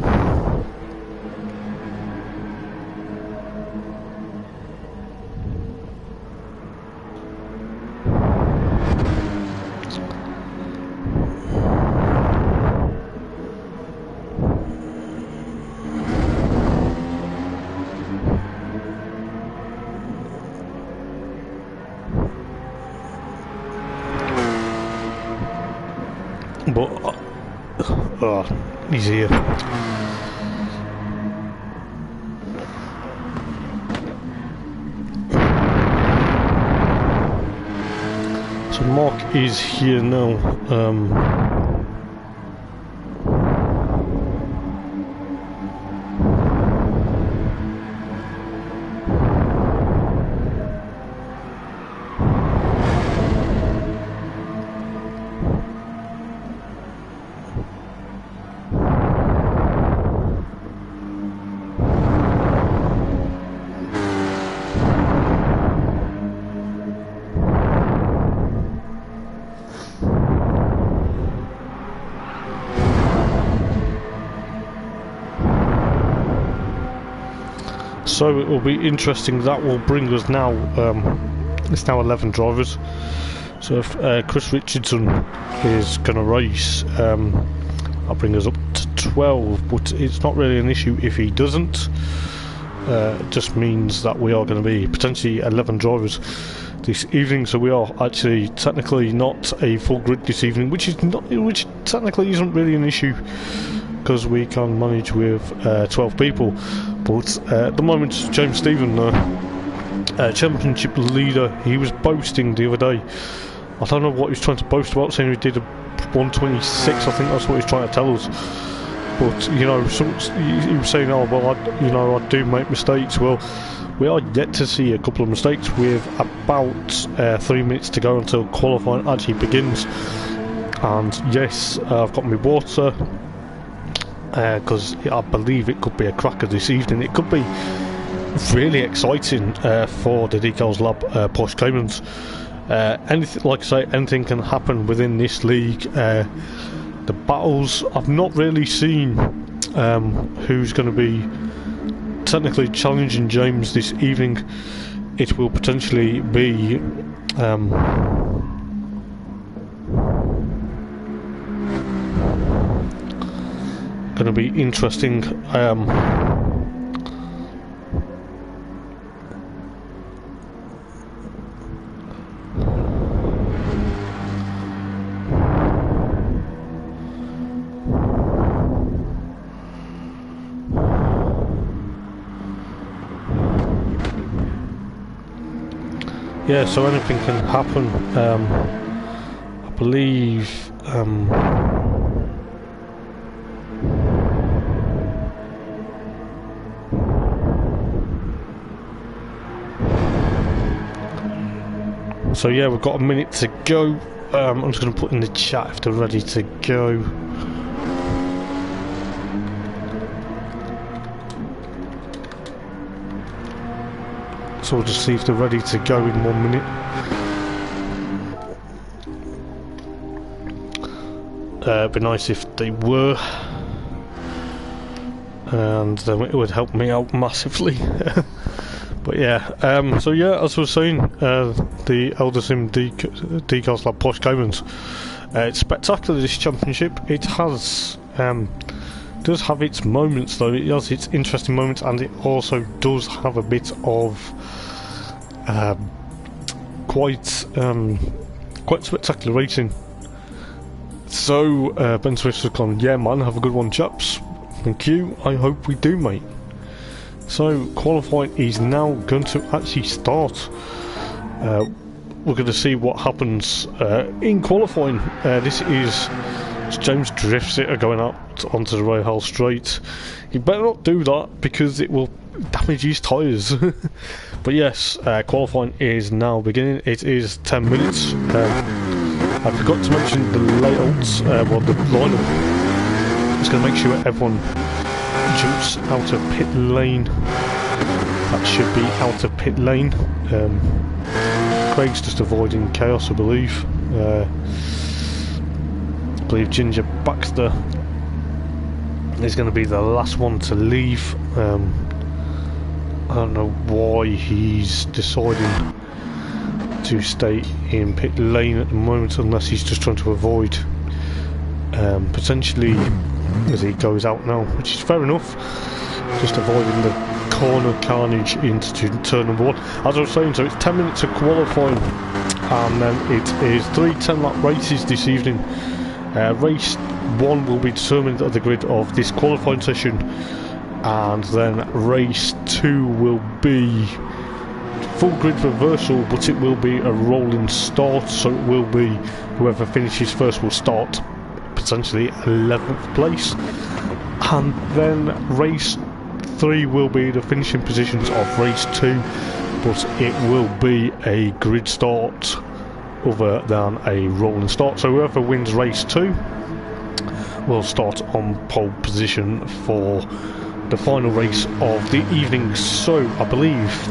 Oh, he's here. So Mark is here now. So it will be interesting. That will bring us now, it's now 11 drivers. So if Chris Richardson is going to race, that'll bring us up to 12, but it's not really an issue if he doesn't. It just means that we are going to be potentially 11 drivers this evening, so we are actually technically not a full grid this evening, which technically isn't really an issue, because we can manage with 12 people. But at the moment, James Stephen, championship leader, he was boasting the other day. I don't know what he was trying to boast about, saying he did a 126, I think that's what he's trying to tell us. But, you know, he was saying, oh, well, I do make mistakes. Well, we are yet to see a couple of mistakes with about 3 minutes to go until qualifying actually begins. And yes, I've got my water, because I believe it could be a cracker this evening. It could be really exciting for the Decals Lab Porsche Caymans. Anything, like I say, anything can happen within this league. The battles, I've not really seen who's going to be technically challenging James this evening. It will potentially be going to be interesting. Yeah, so anything can happen. I believe so yeah, we've got a minute to go. I'm just going to put in the chat if they're ready to go. So we'll just see if they're ready to go in 1 minute. It'd be nice if they were, and then it would help me out massively. But yeah, so yeah, as I was saying, the Eldar Sim Decals Lab Porsche Caymans, it's spectacular, this championship. It has does have its moments though. It has its interesting moments, and it also does have a bit of quite spectacular racing. So Ben Swift has gone, yeah man, have a good one chaps. Thank you, I hope we do, mate. So qualifying is now going to actually start. We're going to see what happens in qualifying. This is James drifts it going out onto the rail straight. You better not do that because it will damage his tyres. But yes, qualifying is now beginning. It is 10 minutes. I forgot to mention the layouts, well the lineup. It's going to make sure everyone jumps out of pit lane. That should be out of pit lane. Craig's just avoiding chaos, I believe. I believe Ginger Baxter is going to be the last one to leave. I don't know why he's deciding to stay in pit lane at the moment, unless he's just trying to avoid potentially as he goes out now, which is fair enough, just avoiding the corner carnage into turn number 1. As I was saying, so it's 10 minutes of qualifying, and then it is 3 10-lap races this evening. Race 1 will be determined at the grid of this qualifying session, and then race 2 will be full grid reversal, but it will be a rolling start, so it will be whoever finishes first will start potentially 11th place, and then race 3 will be the finishing positions of race 2, but it will be a grid start other than a rolling start. So whoever wins race 2 will start on pole position for the final race of the evening. So I believe,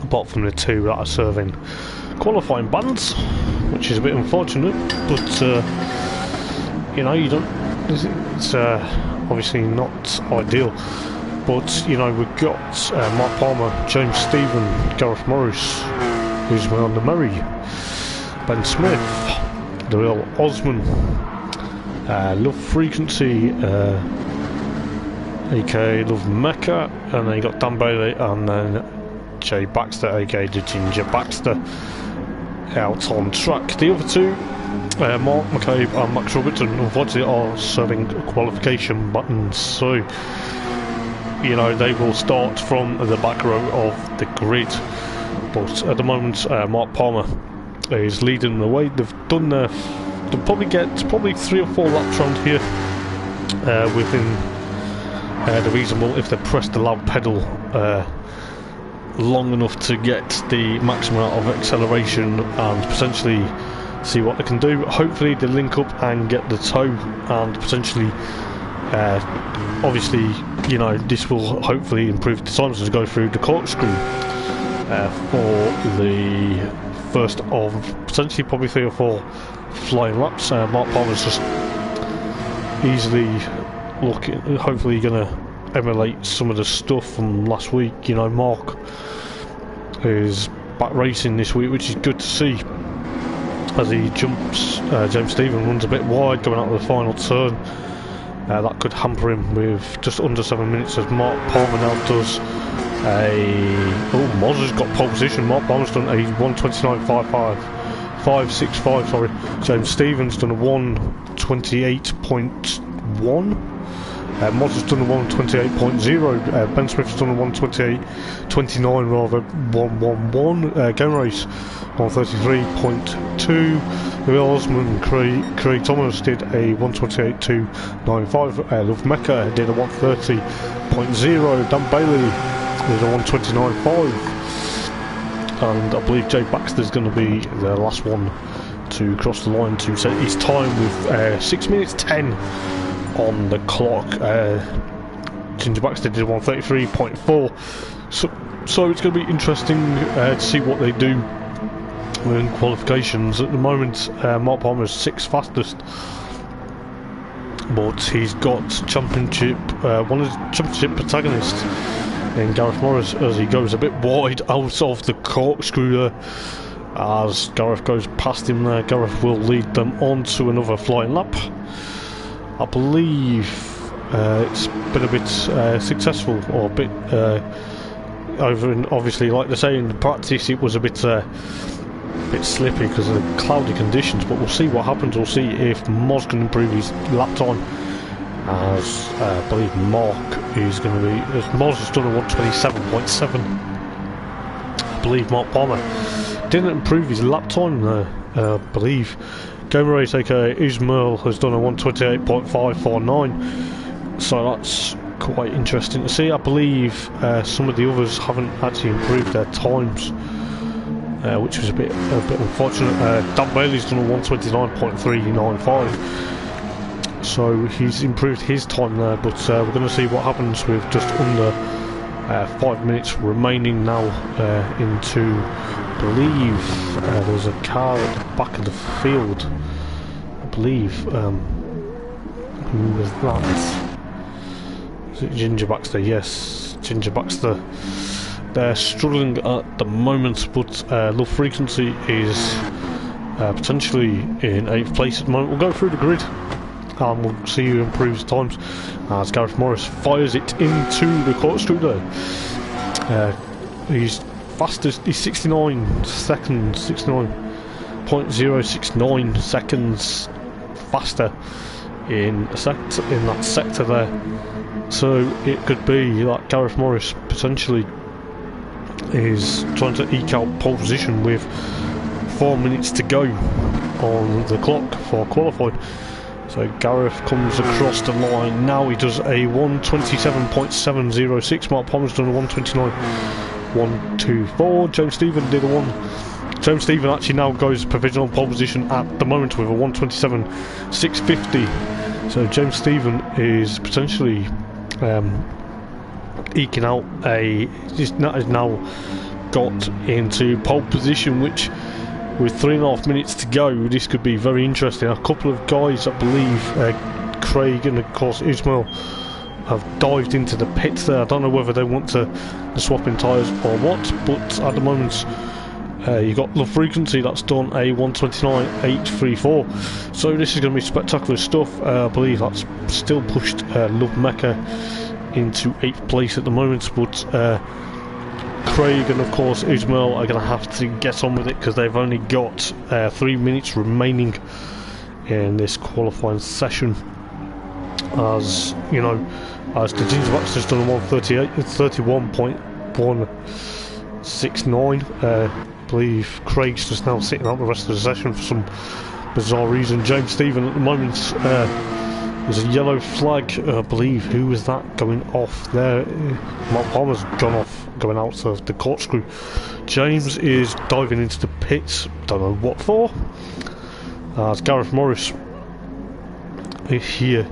apart from the two that are serving qualifying bans, which is a bit unfortunate, but you know, you don't, it's obviously not ideal, but you know, we've got Mark Palmer, James Stephen, Gareth Morris, who's on the Murray, Ben Smith, the real Osman, Love Frequency, aka Love Mecca, and then you got Dan Bailey, and then Jay Baxter, aka the Ginger Baxter, out on track. The other two, Mark McCabe and Max Robertson, unfortunately are serving qualification buttons, so you know, they will start from the back row of the grid. But at the moment, Mark Palmer is leading the way. They've done they'll probably get 3 or 4 laps around here within the reasonable, if they press the loud pedal long enough to get the maximum out of acceleration and potentially see what they can do. Hopefully they link up and get the tow, and potentially obviously, you know, this will hopefully improve the times as we go through the corkscrew for the first of potentially probably 3 or 4 flying laps. Mark Palmer's just easily looking, hopefully going to emulate some of the stuff from last week. You know, Mark is back racing this week, which is good to see. As he jumps, James Stephen runs a bit wide going out of the final turn. That could hamper him with just under 7 minutes, as Mark Palmer now does Moz has got pole position. Mark Palmer's done a 1:29.565, sorry. James Stevens done a 1:28.1. Moz has done a 1:28.0. Ben Smith's done a 1:28.29 rather, 1:11. Game race 1:33.2. Will Osman, Craig Thomas did a 1:28.295. Love Mecca did a 1:30.0. Dan Bailey did a 1:29.5. And I believe Jay Baxter's going to be the last one to cross the line to set his time with 6 minutes 10 on the clock. Ginger Baxter did 1:33.4. So it's going to be interesting to see what they do in qualifications. At the moment, Mark Palmer's 6th fastest, but he's got championship, one of the championship protagonists in Gareth Morris, as he goes a bit wide out of the corkscrew there. As Gareth goes past him there, Gareth will lead them on to another flying lap. I believe it's been a bit successful, or a bit over, and obviously, like they say in practice, it was a bit slippy because of the cloudy conditions, but we'll see what happens. We'll see if Moz can improve his lap time, as I believe Mark is going to be, as Moz has done a 1:27.7. I believe Mark Palmer didn't improve his lap time there, I believe. Game Race, aka Ismail, has done a 1:28.549, so that's quite interesting to see. I believe some of the others haven't actually improved their times, which was a bit unfortunate. Dan Bailey's done a 1:29.395, so he's improved his time there, but we're going to see what happens with just under 5 minutes remaining now into, I believe there's a car at the back of the field, I believe. Who was that? Is it Ginger Baxter? Yes, Ginger Baxter. They're struggling at the moment, but Love Frequency is potentially in 8th place at the moment. We'll go through the grid and we'll see who improves times as Gareth Morris fires it into the corkscrew there. He's fastest, he's 69 seconds, 69.069 seconds faster in that sector there. So it could be that Gareth Morris potentially is trying to eke out pole position with 4 minutes to go on the clock for qualifying. So Gareth comes across the line now. He does a 1:27.706. Mark Palmer's done a 1:29.124. James Stephen did a one. James Stephen actually now goes provisional pole position at the moment with a 1:27.650. So James Stephen is potentially eking out has now got into pole position, which with 3.5 minutes to go, this could be very interesting. A couple of guys, I believe, Craig and of course Ismail, have dived into the pits there. I don't know whether they want to swap in tyres or what, but at the moment you got Love Frequency that's done a 1:29.834. So this is going to be spectacular stuff. I believe that's still pushed Love Mecca into 8th place at the moment, but Craig and of course Ismail are going to have to get on with it because they've only got 3 minutes remaining in this qualifying session. As you know, as the Ginger Baxter's done a 31.169. I believe Craig's just now sitting out the rest of the session for some bizarre reason. James Stephen at the moment, there's a yellow flag, I believe. Who was that going off there? Mark Palmer's gone off, going out of the corkscrew. James is diving into the pits, don't know what for. As Gareth Morris is here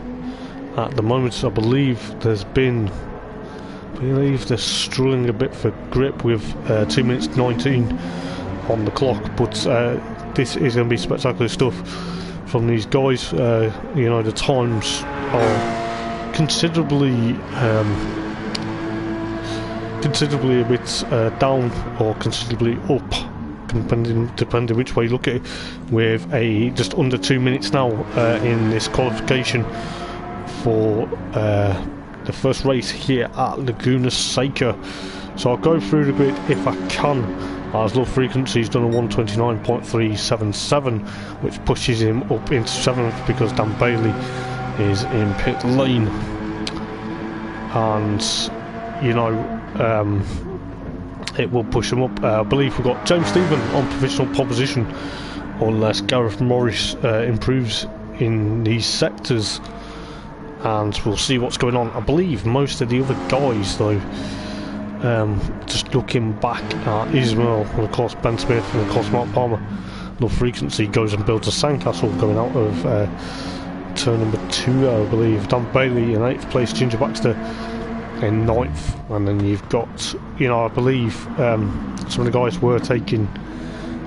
at the moment. I believe they're struggling a bit for grip with 2 minutes 19 on the clock, but this is going to be spectacular stuff from these guys. You know, the times are considerably a bit down or considerably up, depending which way you look at it, with a just under 2 minutes now in this qualification for the first race here at Laguna Seca. So I'll go through the grid if I can, as Love Frequency's done a 1:29.377, which pushes him up into 7th because Dan Bailey is in pit lane. And you know, it will push him up. I believe we've got James Stephen on provisional pole position unless Gareth Morris improves in these sectors, and we'll see what's going on. I believe most of the other guys though, just looking back at Ismail and of course Ben Smith and of course Mark Palmer, Love Frequency goes and builds a sandcastle going out of turn number 2, I believe. Dan Bailey in 8th place, Ginger Baxter in 9th, and then you've got, you know, I believe some of the guys were taking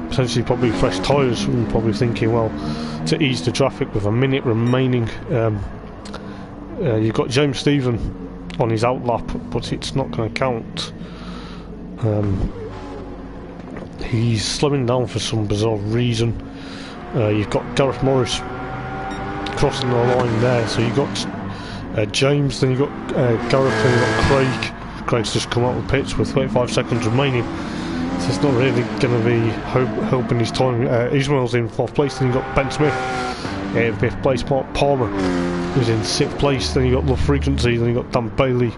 potentially probably fresh tyres and probably thinking, well, to ease the traffic with a minute remaining. You've got James Stephen on his outlap, but it's not going to count. He's slowing down for some bizarre reason. You've got Gareth Morris crossing the line there, so you've got James, then you've got Gareth, then you've got Craig. Craig's just come out of the pits with 35 seconds remaining, so it's not really going to be helping his time. Ismail's in 4th place, then you've got Ben Smith in 5th place. Mark Palmer is in 6th place, then you got Love Frequency, then you got Dan Bailey,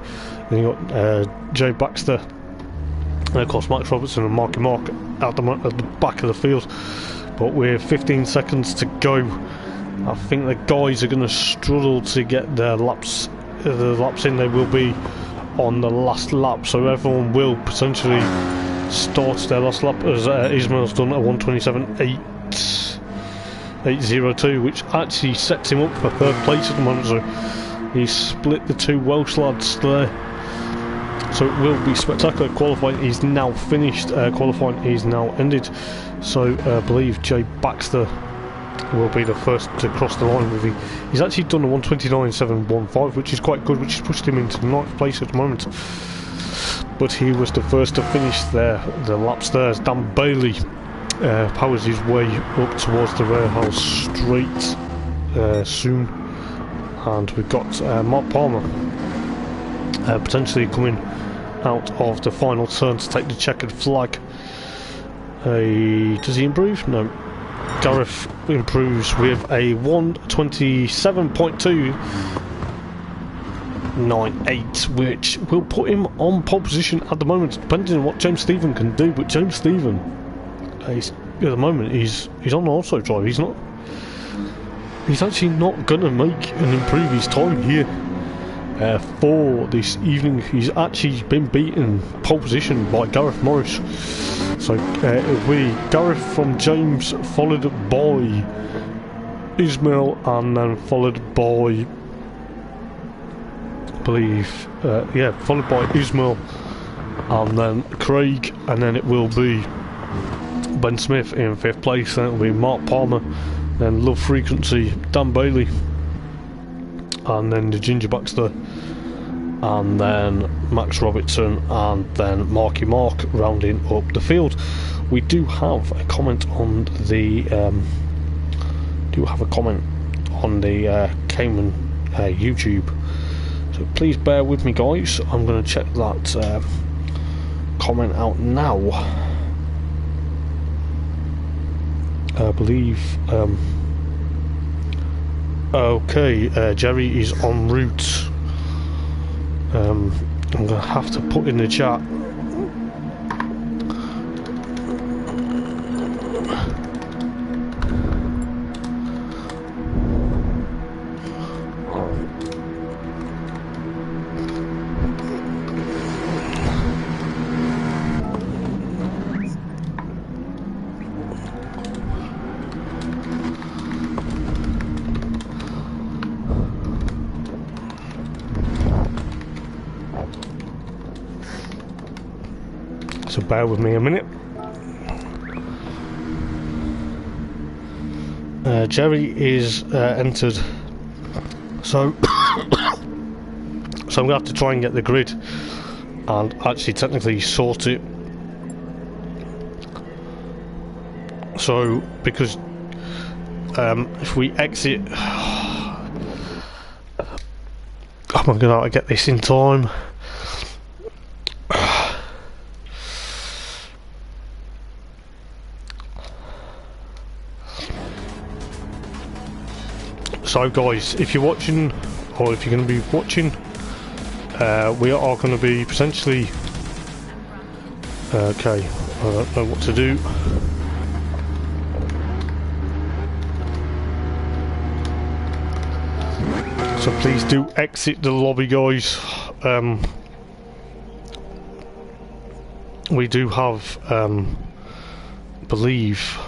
then you got Jay Baxter, and of course Max Robertson and Marky Mark at the back of the field. But with 15 seconds to go, I think the guys are going to struggle to get their laps in. They will be on the last lap, so everyone will potentially start their last lap, as Ismail's done a 1:27.802, which actually sets him up for 3rd place at the moment. So he's split the 2 Welsh lads there, so it will be spectacular. Qualifying is now finished, qualifying is now ended, so I believe Jay Baxter will be the first to cross the line with he's actually done a 1:29.715, which is quite good, which has pushed him into 9th place at the moment, but he was the first to finish the laps there. As Dan Bailey powers his way up towards the railhouse straight soon, and we've got Mark Palmer potentially coming out of the final turn to take the checkered flag. Does he improve? No. Gareth improves with a 127.298, which will put him on pole position at the moment, depending on what James Stephen can do. But James Stephen, at the moment, he's on auto drive. He's actually not gonna make and improve his time here for this evening. He's actually been beaten pole position by Gareth Morris. So it'll be Gareth from James, followed by Ismail, and then followed by, I believe, followed by Ismail, and then Craig, and then it will be Ben Smith in 5th place. Then it'll be Mark Palmer, then Love Frequency, Dan Bailey, and then the Ginger Baxter, and then Max Robertson, and then Marky Mark rounding up the field. We do have a comment on the Cayman YouTube, so please bear with me, guys. I'm going to check that comment out now. I believe okay, Jerry is en route. I'm gonna have to put in the chat. So bear with me a minute. Jerry is entered, so I'm gonna have to try and get the grid and actually technically sort it. So because if we exit, I'm not gonna get this in time. So guys, if you're watching, or if you're going to be watching, we are going to be potentially, okay, I don't know what to do. So please do exit the lobby, guys. We do have, believe,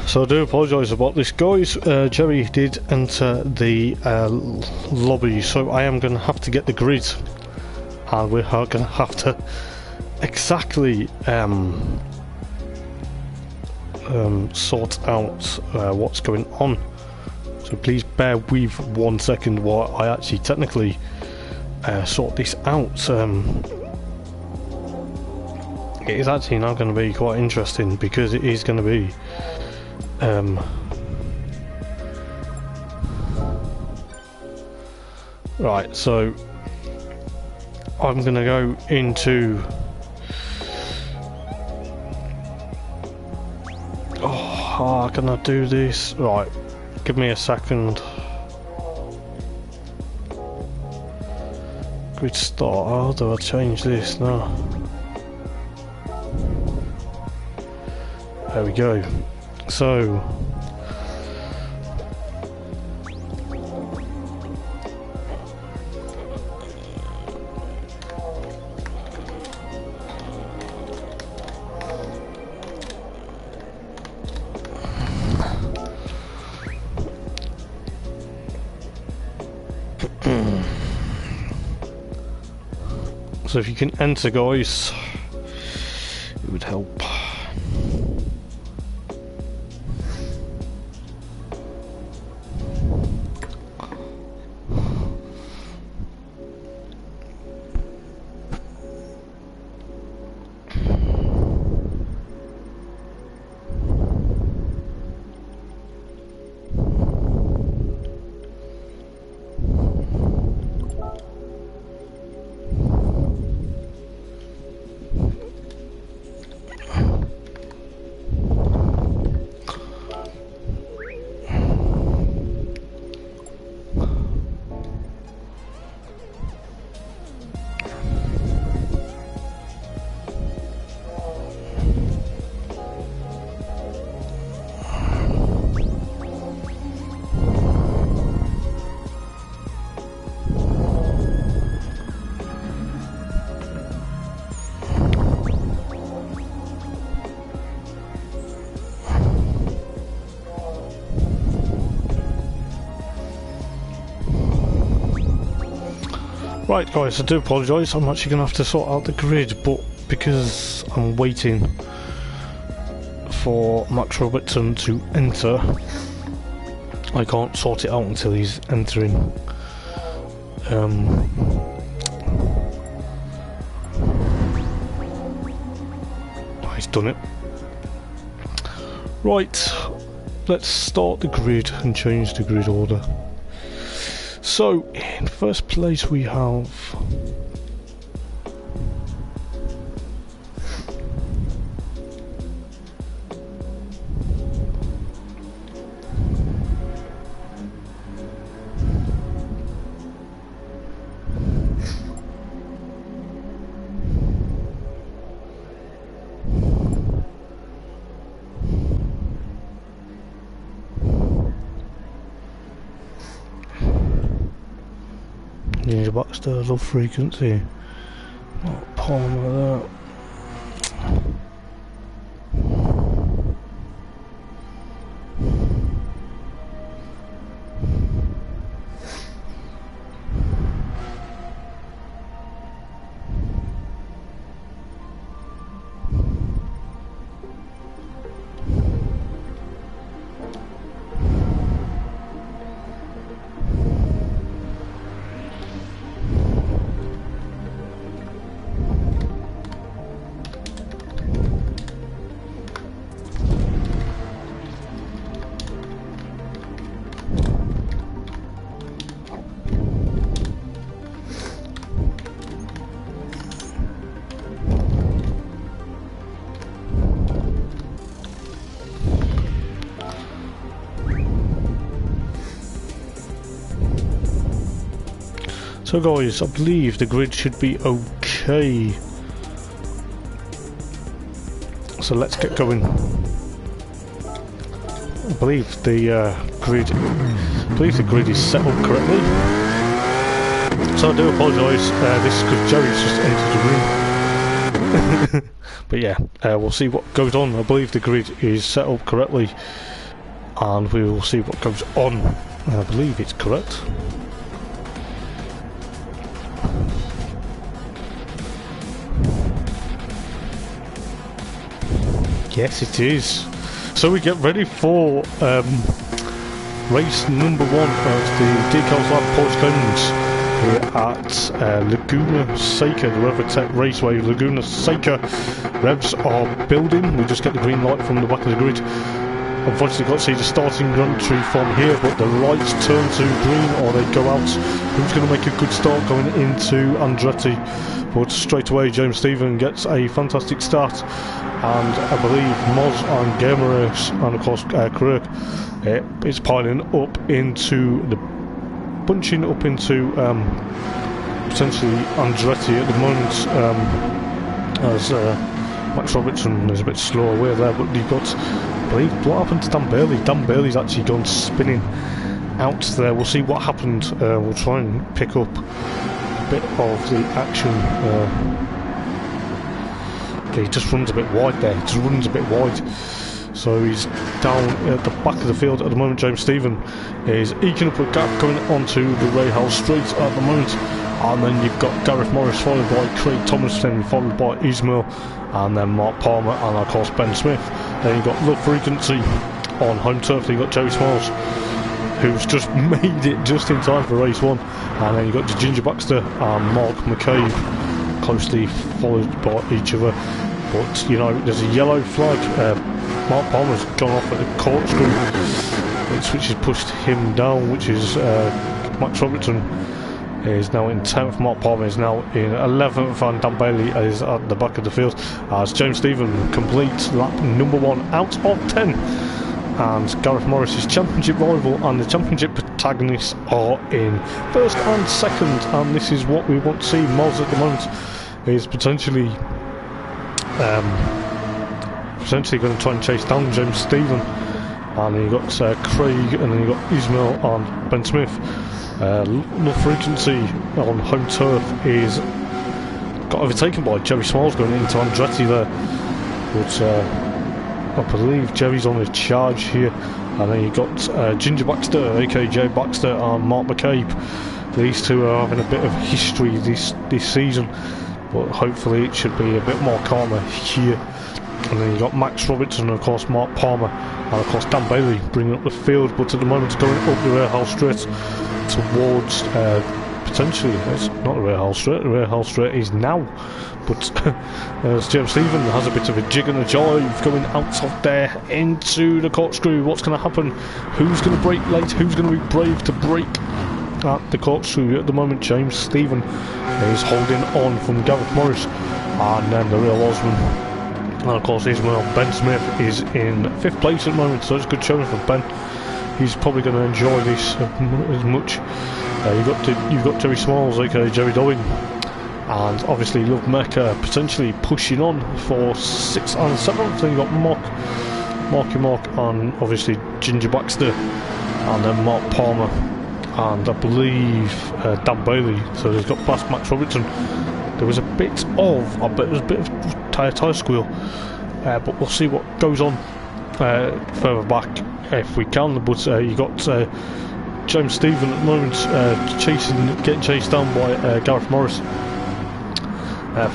so I do apologise about this, guys. Jerry did enter the lobby, so I am going to have to get the grid, and we are going to have to exactly sort out what's going on. So please bear with 1 second while I actually technically sort this out. It is actually now going to be quite interesting, because it is going to be right, so I'm going to go into how can I do this? Right, give me a second. Grid start. How do I change this now? There we go. So So if you can enter, guys, it would help. Right guys, I do apologise, I'm actually going to have to sort out the grid, but because I'm waiting for Max Robertson to enter, I can't sort it out until he's entering. He's done it. Right, let's start the grid and change the grid order. So, in first place we have Ninja Baxter, low frequency, not Palmer that. So guys, I believe the grid should be okay. So let's get going. I believe the grid is set up correctly. So I do apologise. This is because Jerry's just entered the room. But yeah, we'll see what goes on. I believe the grid is set up correctly, and we will see what goes on. I believe it's correct. Yes, it is. So we get ready for race number 1 of the Decals Lab Porsche Caymans here at Laguna Seca, the WeatherTech Raceway. Laguna Seca revs are building. We just get the green light from the back of the grid. Unfortunately, got to see the starting entry from here, but the lights turn to green or they go out. Who's going to make a good start going into Andretti? But straight away, James Stephen gets a fantastic start, and I believe Moz and Gamerus and of course Kirk is piling up into the bunching up into potentially Andretti at the moment, as Max Robertson is a bit slow away there. But you've got, I believe, what happened to Dan Bailey? Dan Bailey's actually gone spinning out there. We'll see what happened. We'll try and pick up a bit of the action. Okay, he just runs a bit wide there. He just runs a bit wide. So he's down at the back of the field at the moment. James Stephen is eking up a gap going onto the Rahal Straight at the moment. and then you've got Gareth Morris followed by Craig Thomas, then followed by Ismail, and then Mark Palmer, and of course Ben Smith. Then you've got Love Frequency on home turf. Then you've got Joey Smiles, who's just made it just in time for race 1, and then you've got Ginger Baxter and Mark McCabe closely followed by each other. But you know, there's a yellow flag. Mark Palmer's gone off at the corkscrew, which has pushed him down, which is Max Robertson is now in 10th, Mark Palmer is now in 11th, and Dan Bailey is at the back of the field as James Stephen completes lap number 1 out of 10. And Gareth Morris' championship rival and the championship protagonists are in 1st and 2nd, and this is what we want to see. Moz at the moment is potentially going to try and chase down James Stephen, and then you got Craig, and then you got Ismail and Ben Smith. Love Frequency on home turf is got overtaken by Jerry Smiles going into Andretti there, but I believe Jerry's on a charge here. And then you got Ginger Baxter, aka Jay Baxter, and Mark McCabe. These two are having a bit of history this season, but hopefully it should be a bit more calmer here. And then you got Max Robertson, and of course Mark Palmer, and of course Dan Bailey bringing up the field, but at the moment it's going up the Rahal Straight towards potentially, it's not the Rahal Straight, the Rahal Straight is now, but as James Stephen has a bit of a jig and a jive going out of there into the corkscrew. What's going to happen? Who's going to brake late? Who's going to be brave to brake at the corkscrew? At the moment James Stephen is holding on from Gareth Morris, and then the real Osman, and of course Ismail. Ben Smith is in 5th place at the moment, so it's a good showing for Ben. He's probably going to enjoy this as much. You've got Jerry Smiles, aka Jerry Dowen, and obviously Love Mecca potentially pushing on for 6th and 7th. Then you've got Marky Mark, and obviously Ginger Baxter, and then Mark Palmer, and I believe Dan Bailey. So they've got past Max Robertson. There was a bit of tyre squeal, but we'll see what goes on further back if we can. But you got James Stephen at the moment getting chased down by Gareth Morris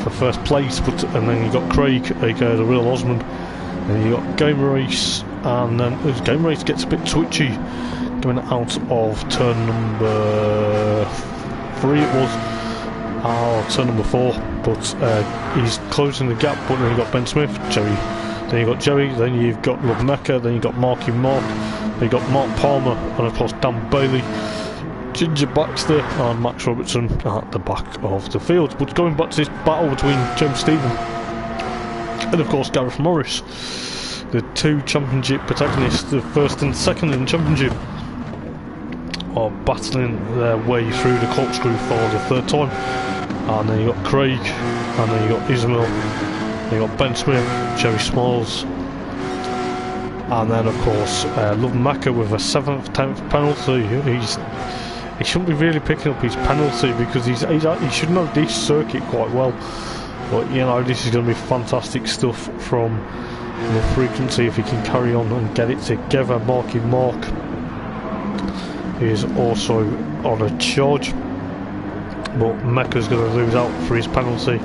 for 1st place, and then you got Craig, aka the real Osmond, and you got Game Race, and then Game Race gets a bit twitchy going out of turn number 3 it was, or turn number 4, but he's closing the gap. But then you got Ben Smith, Jerry, then you got Jerry, then you've got Love Mecca, then you got Marky Mark, then you got Mark Palmer, and of course Dan Bailey, Ginger Baxter, and Max Robertson at the back of the field. But going back to this battle between James Stephen and of course Gareth Morris, the two championship protagonists, the 1st and 2nd in the championship, are battling their way through the corkscrew for the 3rd time. And then you got Craig, and then you got Ismail, then you got Ben Smith, Jerry Smiles, and then of course Love Mecca with a 7th, 10th penalty. He shouldn't be really picking up his penalty because he should know this circuit quite well. But you know, this is going to be fantastic stuff from the Frequency if he can carry on and get it together. Marky Mark is also on a charge, but Mecca's going to lose out for his penalty,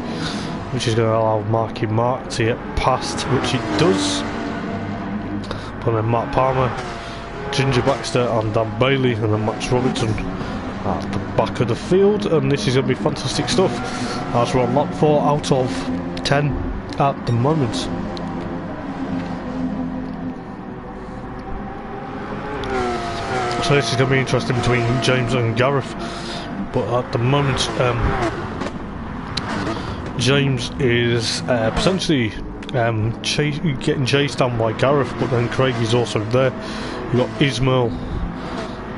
which is going to allow Marky Mark to get past, which it does. But then Mark Palmer, Ginger Baxter, and Dan Bailey, and then Max Robertson at the back of the field, and this is going to be fantastic stuff as we're on lap 4 out of 10 at the moment. So this is going to be interesting between James and Gareth, but at the moment James is potentially getting chased down by Gareth, but then Craig is also there. You've got Ismail,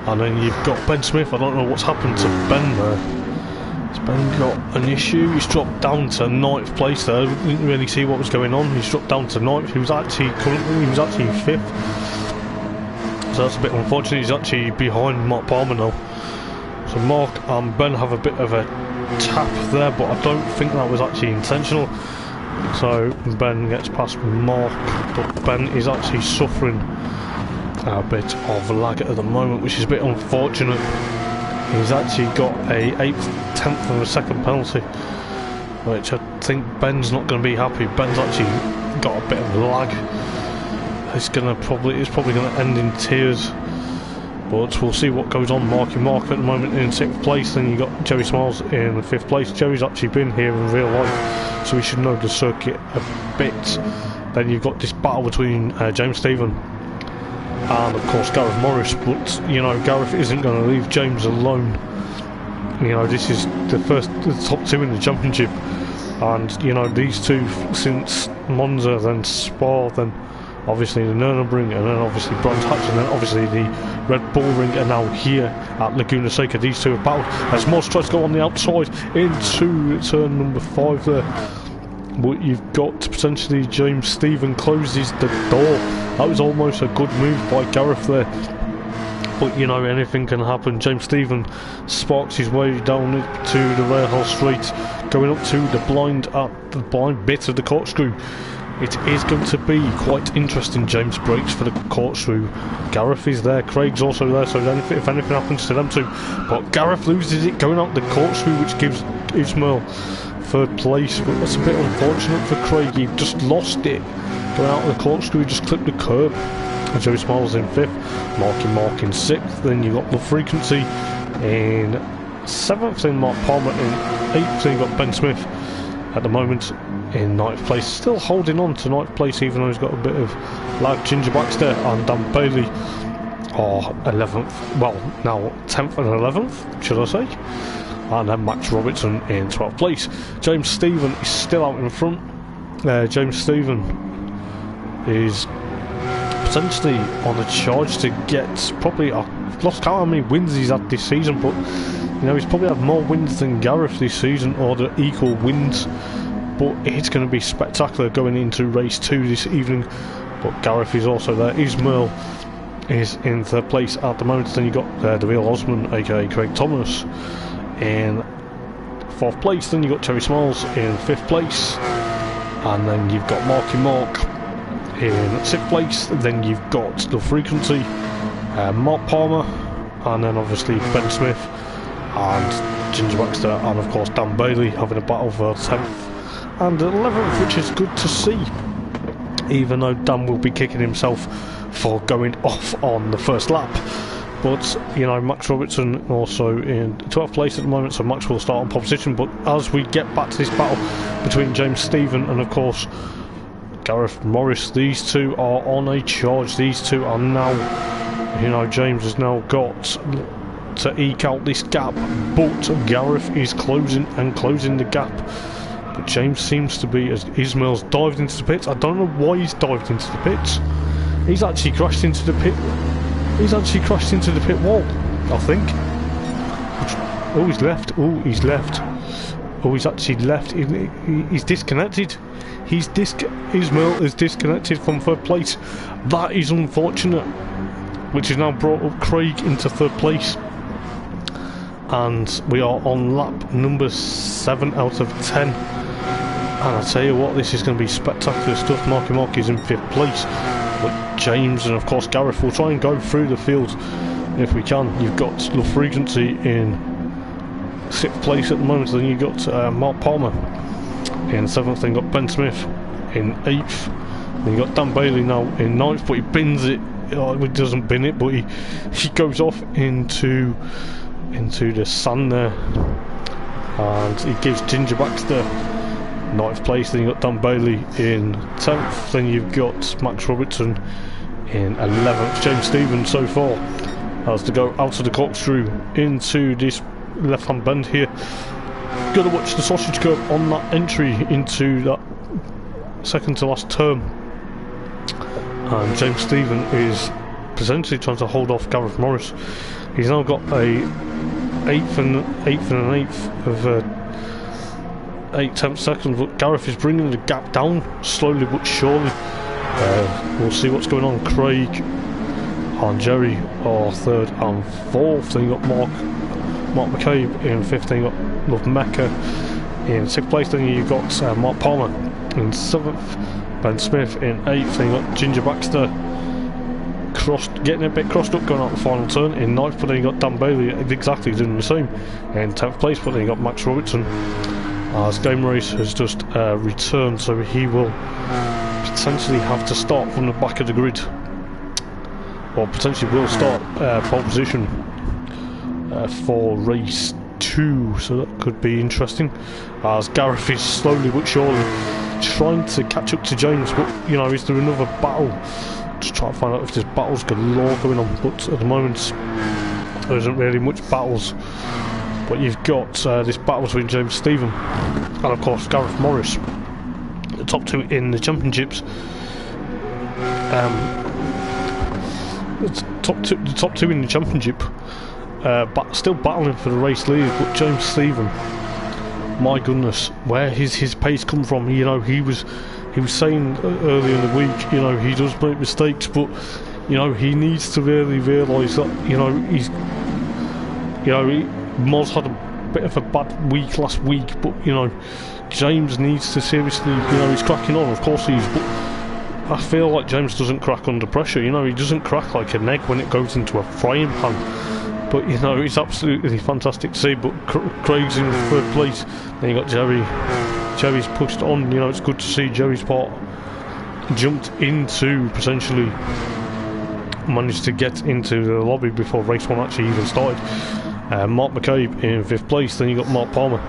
and then you've got Ben Smith. I don't know what's happened to Ben there. Has Ben got an issue? He's dropped down to 9th place there. We didn't really see what was going on. He's dropped down to 9th. He was actually 5th. So that's a bit unfortunate. He's actually behind Mark Palmer now. So Mark and Ben have a bit of a tap there, but I don't think that was actually intentional. So Ben gets past Mark, but Ben is actually suffering a bit of lag at the moment, which is a bit unfortunate. He's actually got a 8th, 10th and a second penalty, which I think Ben's not going to be happy. Ben's actually got a bit of lag. It's probably going to end in tears, but we'll see what goes on. Marky Mark at the moment in 6th place, then you got Jerry Smiles in 5th place. Jerry's actually been here in real life, so he should know the circuit a bit. Then you've got this battle between James Stephen and of course Gareth Morris, but you know, Gareth isn't going to leave James alone. You know, this is the top 2 in the championship, and you know, these two since Monza, then Spa, then obviously the Nürburgring, and then obviously Brands Hatch, and then obviously the Red Bull Ring, and now here at Laguna Seca, these two have battled as Morris tries to go on the outside into turn number 5 there. But you've got potentially James Stephen closes the door. That was almost a good move by Gareth there. But you know, anything can happen. James Stephen sparks his way down to the railhouse straight, going up to the blind bit of the corkscrew. It is going to be quite interesting. James breaks for the corkscrew. Gareth is there. Craig's also there. So if anything happens to them two, but Gareth loses it going out the corkscrew, which gives Ismail 3rd place, but that's a bit unfortunate for Craig. He just lost it going out of the corkscrew. He just clipped the curb. And Joey Smiles in 5th, Mark in 6th. Then you got the frequency in 7th, then Mark Palmer in 8th. Then you got Ben Smith at the moment in 9th place, still holding on to 9th place even though he's got a bit of lag. Ginger Baxter and Dan Bailey are 11th, well now 10th and 11th should I say, and then Max Robertson in 12th place. James Stephen is still out in front. James Stephen is potentially on a charge to get probably, I've lost count how many wins he's had this season, but you know, he's probably had more wins than Gareth this season, or the equal wins. But it's going to be spectacular going into race 2 this evening. But Gareth is also there. Ismail is in 3rd place at the moment. Then you got the real Osman, aka Craig Thomas, in 4th place. Then you got Terry Smiles in 5th place, and then you've got Marky Mark in 6th place. Then you've got the frequency, Mark Palmer, and then obviously Ben Smith and Ginger Baxter, and of course Dan Bailey having a battle for 10th and 11th, which is good to see, even though Dan will be kicking himself for going off on the first lap. But you know, Max Robertson also in 12th place at the moment, so Max will start on pole position. But as we get back to this battle between James Stephen and of course Gareth Morris, these two are on a charge. These two are now, you know, James has now got to eke out this gap, but Gareth is closing the gap. But James seems to be, as Ismail's dived into the pits. I don't know why he's dived into the pits. He's actually crashed into the pit. He's actually crashed into the pit wall, I think. Oh, he's left. Oh, he's left. Oh, he's actually left. He's disconnected. Ismail is disconnected from 3rd place. That is unfortunate. Which has now brought up Craig into 3rd place. And we are on lap number 7 out of 10. And I tell you what, this is going to be spectacular stuff. Marky Mark is in 5th place, but James and of course Gareth will try and go through the field if we can. You've got the frequency in 6th place at the moment. Then you've got Mark Palmer in 7th. Then you've got Ben Smith in 8th. Then you've got Dan Bailey now in 9th, but he bins it. He doesn't bin it, but he goes off into the sand there, and he gives Ginger Baxter 9th place. Then you've got Dan Bailey in 10th. Then you've got Max Robertson in 11th. James Stephen so far has to go out of the corkscrew into this left hand bend here. Gotta watch the sausage curve on that entry into that second to last turn. And James Stephen is potentially trying to hold off Gareth Morris. He's now got a 8th and an 8th of 8/10 seconds, but Gareth is bringing the gap down slowly but surely. We'll see what's going on. Craig and Jerry are 3rd and 4th. Then you got Mark McCabe in 5th. Then you got Love Mecca in 6th place. Then you got Mark Palmer in 7th. Ben Smith in 8th. Then you got Ginger Baxter, getting a bit crossed up going out the final turn in 9th, but then you got Dan Bailey exactly doing the same in 10th place, but then you got Max Robertson as Game Race has just returned, so he will potentially have to start from the back of the grid, or potentially will start pole position for race 2, so that could be interesting, as Gareth is slowly but surely trying to catch up to James. But you know, is there another battle? Just try to find out if there's battles galore going on, but at the moment there isn't really much battles. But you've got this battle between James Stephen and of course Gareth Morris, the top two in the championships. The top two in the championship, but still battling for the race lead. But James Stephen, my goodness, where his pace come from? You know, he was saying earlier in the week, you know, he does make mistakes, but you know, he needs to really realise that, you know, Moz had a bit of a bad week last week, but you know, James needs to seriously, you know, he's cracking on, of course he is, but I feel like James doesn't crack under pressure. You know, he doesn't crack like an egg when it goes into a frying pan. But you know, it's absolutely fantastic to see. But Craig's in 3rd place. Then you got Jerry. Jerry's pushed on. You know, it's good to see Jerry's part jumped into, potentially managed to get into the lobby before race 1 actually even started. Mark McCabe in 5th place. Then you got Mark Palmer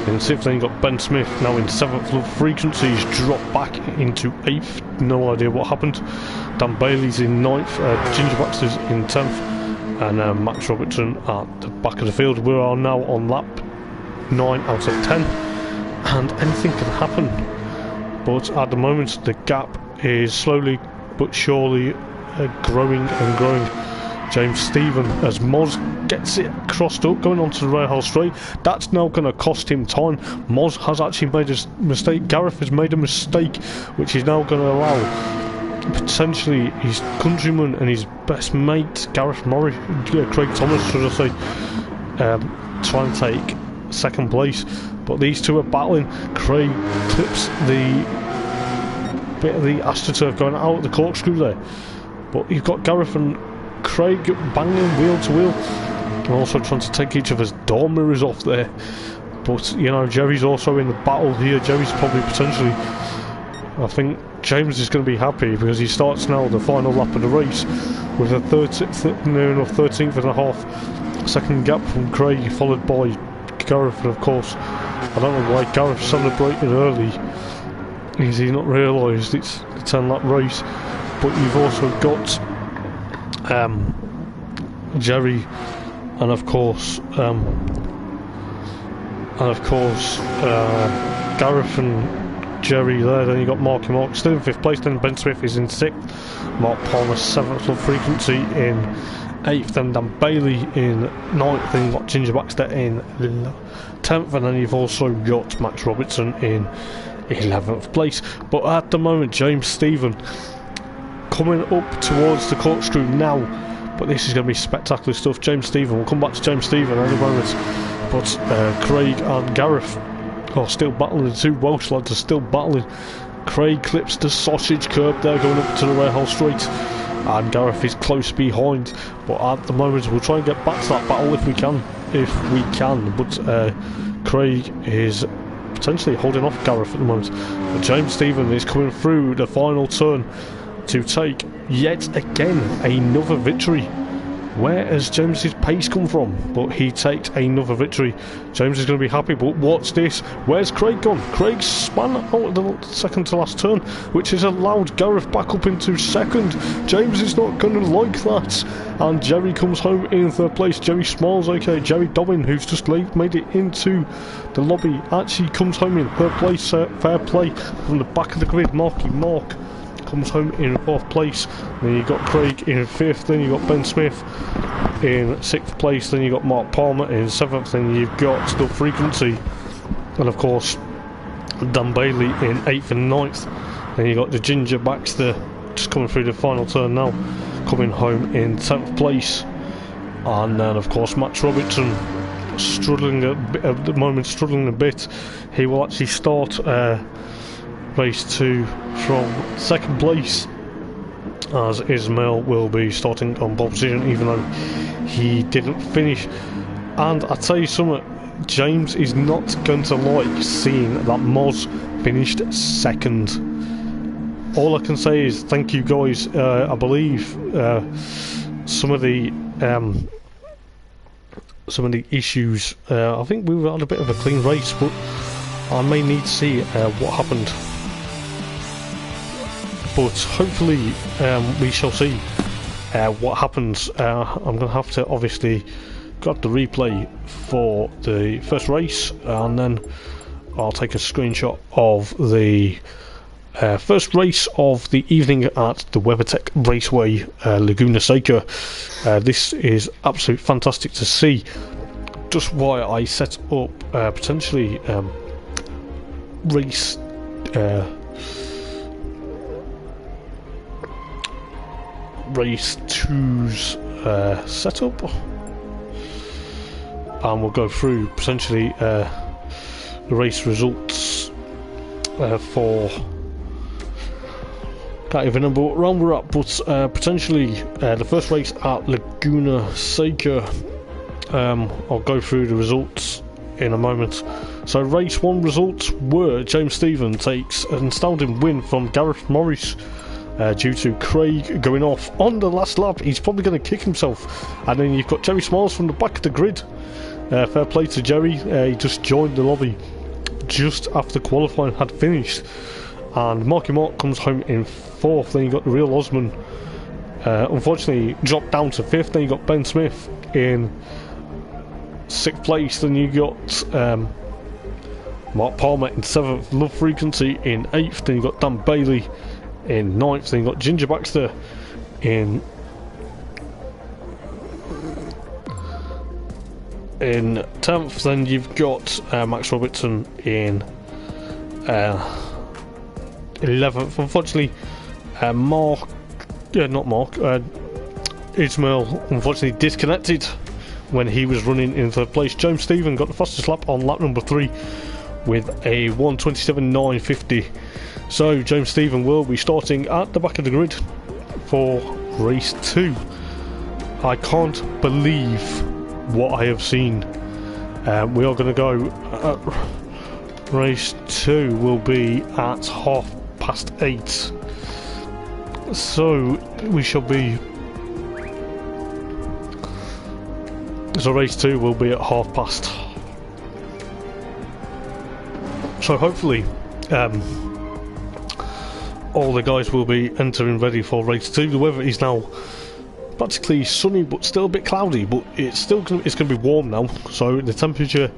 in 6th. Then you got Ben Smith now in 7th. Love Frequencies dropped back into 8th. No idea what happened. Dan Bailey's in 9th. Ginger Baxter's in 10th. And Max Robertson at the back of the field. We are now on lap 9 out of 10. And anything can happen. But at the moment the gap is slowly but surely growing and growing. James Stephen, as Moz gets it crossed up going onto the rail straight, that's now going to cost him time. Moz has actually made a mistake. Gareth has made a mistake, which is now going to allow potentially his countryman and his best mate Gareth Morris, Craig Thomas should I say, try and take 2nd place. But these two are battling. Craig clips the bit of the AstroTurf going out of the corkscrew there, but you've got Gareth and Craig banging wheel to wheel and also trying to take each other's door mirrors off there. But you know, Jerry's also in the battle here. Jerry's probably potentially, I think James is going to be happy because he starts now the final lap of the race with a 13th and a half second gap from Craig, followed by Gareth. And of course, I don't know why Gareth celebrated early. Has he not realised it's a 10-lap race? But you've also got Jerry, and of course Gareth and Jerry there. Then you got Mark still in 5th place. Then Ben Smith is in 6th. Mark Palmer 7th. Love Frequency in 8th. Then Dan Bailey in 9th. Then you got Ginger Baxter in 10th, and then you've also got Max Robertson in 11th place. But at the moment, James Stephen coming up towards the corkscrew now, but this is going to be spectacular stuff. James Stephen, we'll come back to James Stephen in any moment, but Craig and Gareth are still battling. The two Welsh lads are still battling. Craig clips the sausage curb there going up to the rail straight, and Gareth is close behind. But at the moment we'll try and get back to that battle if we can, but Craig is potentially holding off Gareth at the moment. But James Stephen is coming through the final turn to take yet again another victory. Where has James's pace come from? But he takes another victory. James is going to be happy, but what's this? Where's Craig gone? Craig spun out of the second to last turn, which has allowed Gareth back up into 2nd. James is not going to like that, and Jerry comes home in 3rd place. Jerry Smalls, aka Jerry Dobbin, who's just made it into the lobby, actually comes home in 3rd place. Fair play from the back of the grid. Marky Mark comes home in 4th place. Then you got Craig in 5th. Then you got Ben Smith in 6th place. Then you got Mark Palmer in 7th. Then you've got Love Frequency, and of course Dan Bailey in 8th and 9th. Then you got the Ginger Baxter just coming through the final turn now, coming home in 10th place. And then of course Max Robertson struggling a bit at the moment, He will actually start race 2 from 2nd place, as Ismail will be starting on pole position, even though he didn't finish. And I tell you something, James is not going to like seeing that Moz finished second. All I can say is thank you guys. I believe some of the issues, I think we had a bit of a clean race, but I may need to see what happened. But hopefully we shall see what happens. I'm going to have to obviously grab the replay for the first race, and then I'll take a screenshot of the first race of the evening at the WeatherTech Raceway, Laguna Seca. This is absolutely fantastic to see. Just why I set up potentially race race 2's setup, and we'll go through potentially the race results for, can't even remember what round we're at, but potentially the first race at Laguna Seca. I'll go through the results in a moment. So race 1 results were James Stephen takes an astounding win from Gareth Morris due to Craig going off on the last lap. He's probably going to kick himself. And then you've got Jerry Smiles from the back of the grid. Fair play to Jerry. He just joined the lobby just after qualifying had finished. And Marky Mark comes home in 4th. Then you got the real Osman, unfortunately dropped down to 5th. Then you got Ben Smith in 6th place. Then you got Mark Palmer in 7th, Love Frequency in 8th. Then you got Dan Bailey in 9th. Then you got Ginger Baxter in 10th. Then you've got Max Robertson in 11th. Unfortunately, Ismail unfortunately disconnected when he was running in 3rd place. James Stephen got the fastest lap on lap number 3 with a 1:27.950. So James Stephen will be starting at the back of the grid for race 2. I can't believe what I have seen. We are going to go race 2 will be at 8:30. So we shall be, so race 2 will be at 8:30. So hopefully all the guys will be entering ready for race 2. The weather is now practically sunny but still a bit cloudy, but it's going to be warm now, so the temperature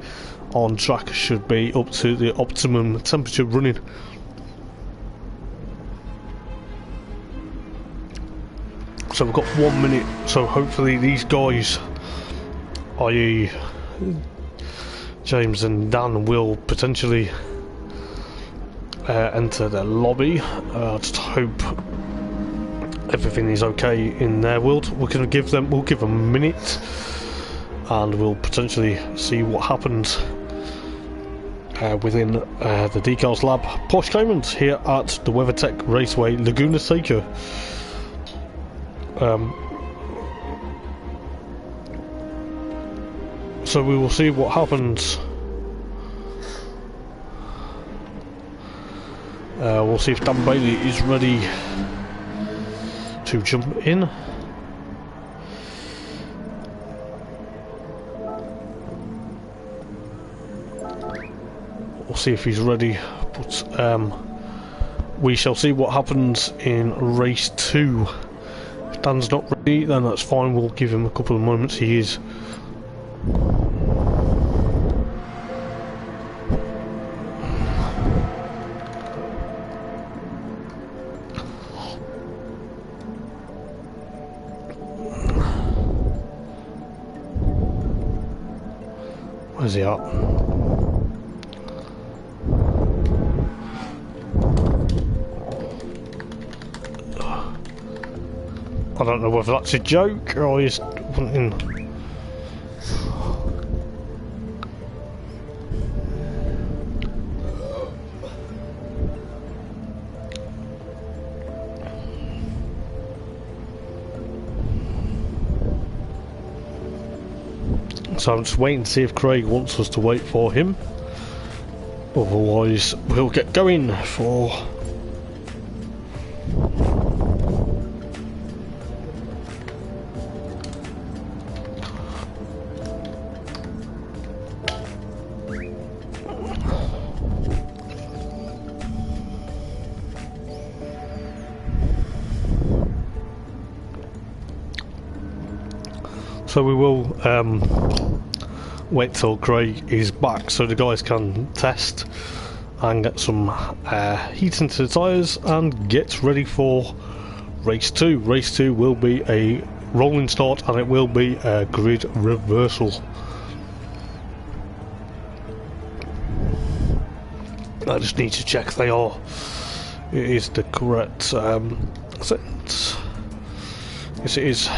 on track should be up to the optimum temperature running. So we've got 1 minute, so hopefully these guys, i.e. James and Dan, will potentially enter the lobby. Just hope everything is okay in their world. We'll give them a minute, and we'll potentially see what happens within the decals lab. Porsche Caymans here at the WeatherTech Raceway, Laguna Seca. So we will see what happens. We'll see if Dan Bailey is ready to jump in. We'll see if he's ready, but we shall see what happens in race 2. If Dan's not ready, then that's fine, we'll give him a couple of moments. He is. Where's he at? I don't know whether that's a joke or he's wanting. So I'm just waiting to see if Craig wants us to wait for him. Otherwise, we'll get going for... So we will wait till Craig is back so the guys can test and get some heat into the tyres and get ready for race 2. Race 2 will be a rolling start and it will be a grid reversal. I just need to check they are. It is the correct sentence. Yes, it is.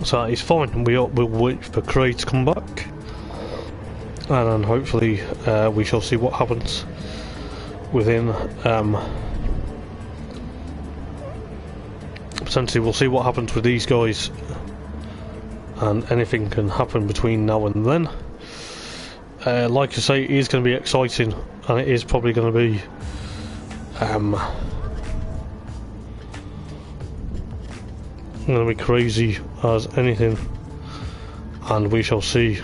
So that is fine. We'll wait for Craig to come back, and then hopefully we shall see what happens within. Potentially, we'll see what happens with these guys, and anything can happen between now and then. Like I say, it is going to be exciting, and it is probably going to be. Going to be crazy as anything, and we shall see.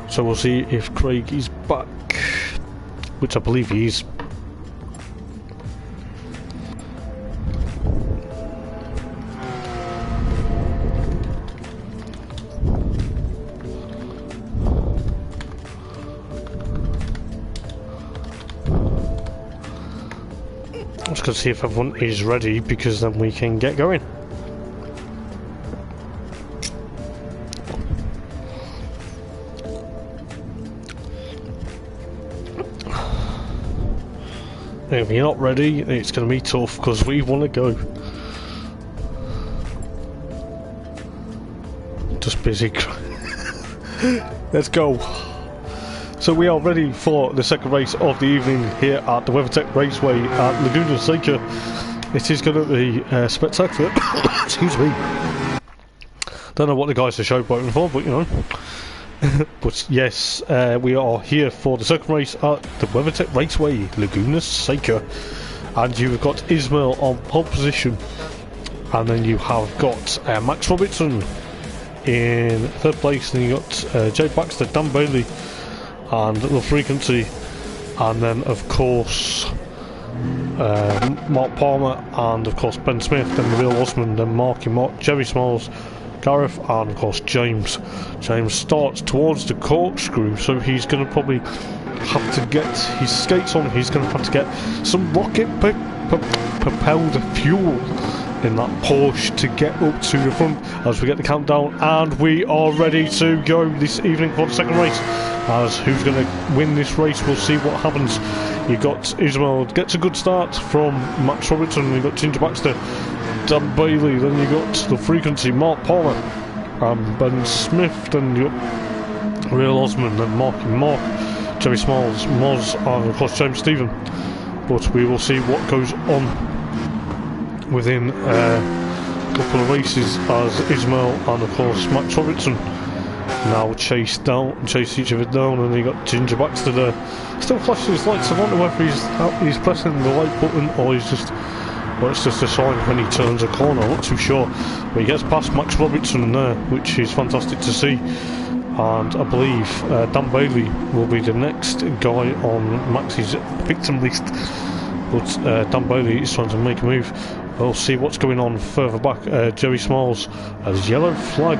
So we'll see if Craig is back, which I believe he is. I'm just going to see if everyone is ready, because then we can get going. If you're not ready, it's going to be tough, because we want to go. Just busy. Let's go. So we are ready for the second race of the evening here at the WeatherTech Raceway at Laguna, Seca. It is going to be spectacular. Excuse me. Don't know what the guys are showboating for, but you know. But yes, we are here for the second race at the WeatherTech Raceway, Laguna, Seca. And you've got Ismail on pole position. And then you have got Max Robertson in third place. Then you got Jay Baxter, Dan Bailey, and the frequency, and then of course Mark Palmer, and of course Ben Smith, then the real Osman, then Marky Mark, Jerry Smalls, Gareth, and of course James. James starts towards the corkscrew, so he's going to probably have to get his skates on. He's going to have to get some rocket propelled fuel in that Porsche to get up to the front as we get the countdown, and we are ready to go this evening for the second race. As who's going to win this race, we'll see what happens. You got Ismail gets a good start from Max Robertson. You got Ginger Baxter, Dan Bailey. Then you got the frequency, Mark Palmer, Ben Smith. Then you got Real Osman, then Mark, Jerry Smalls, Moz, and of course James Stephen. But we will see what goes on within a couple of races as Ismail and of course Max Robertson now chase each other down, and you got Ginger Baxter there. Still flashing his lights. I don't know whether he's pressing the light button or he's just, well, it's just a sign when he turns a corner. I'm not too sure, but he gets past Max Robertson there, which is fantastic to see. And I believe Dan Bailey will be the next guy on Max's victim list. But Dan Bailey is trying to make a move. We'll see what's going on further back. Jerry Smalls has yellow flag.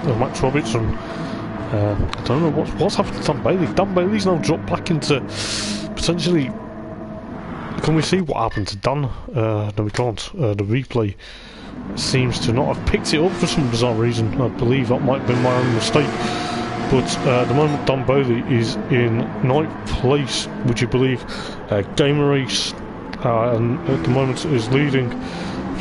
Of Max Robertson. I don't know what's happened to Dan Bailey. Dan Bailey's now dropped back into potentially. Can we see what happened to Dan? No, we can't. The replay seems to not have picked it up for some bizarre reason. I believe that might have been my own mistake. But at the moment, Dan Bailey is in 9th place, would you believe? Game race, and at the moment is leading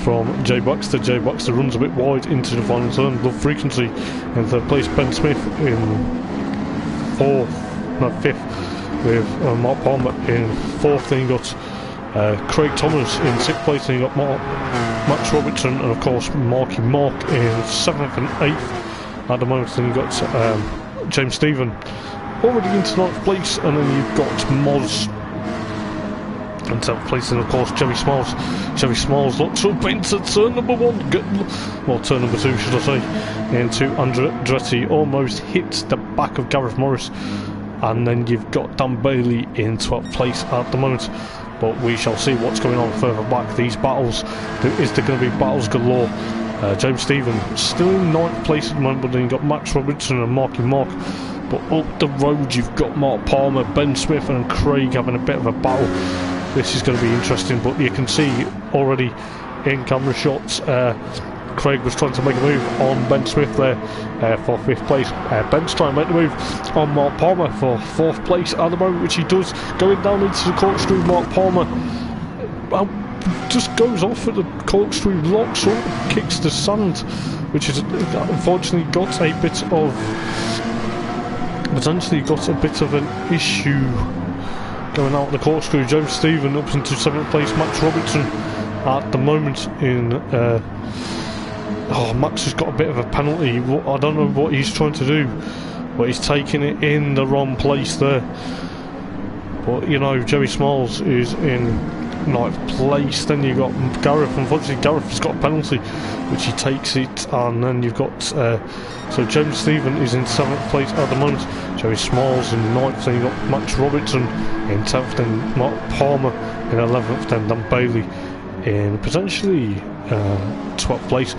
from Jay Baxter. Jay Baxter runs a bit wide into the final turn. Love Frequency in 3rd place. Ben Smith in 5th, with Mark Palmer in 4th. Then you got Craig Thomas in 6th place, and you got Max Robertson and of course Marky Mark in 7th and 8th at the moment. Then you've got James Stephen already into 9th place, and then you've got Moz in 10th place, and of course Jerry Smiles. Jerry Smiles looks up into turn number 1, well, turn number 2 should I say, into Andretti, almost hits the back of Gareth Morris, and then you've got Dan Bailey in 12th place at the moment. But we shall see what's going on further back. These battles, is there going to be battles galore? James Stephen still in 9th place at the moment, but then you've got Max Robertson and Marky Mark. But up the road you've got Mark Palmer, Ben Smith and Craig having a bit of a battle. This is going to be interesting, but you can see already in camera shots, Craig was trying to make a move on Ben Smith there for 5th place. Ben's trying to make the move on Mark Palmer for 4th place at the moment, which he does. Going down into the corkscrew, Mark Palmer just goes off at the corkscrew, locks up, kicks the sand, which is unfortunately got a bit of, potentially got a bit of an issue going out the corkscrew. James Stephen up into 7th place. Max Robertson at the moment in Max has got a bit of a penalty. I don't know what he's trying to do, but he's taking it in the wrong place there. But you know, Jerry Smiles is in 9th place. Then you've got Gareth. Unfortunately, Gareth has got a penalty, which he takes it, and then you've got so James Stephen is in 7th place at the moment. Jerry Smiles in 9th. Then you've got Max Robertson in 10th. Then Mark Palmer in 11th. Then Dan Bailey in potentially 12th place.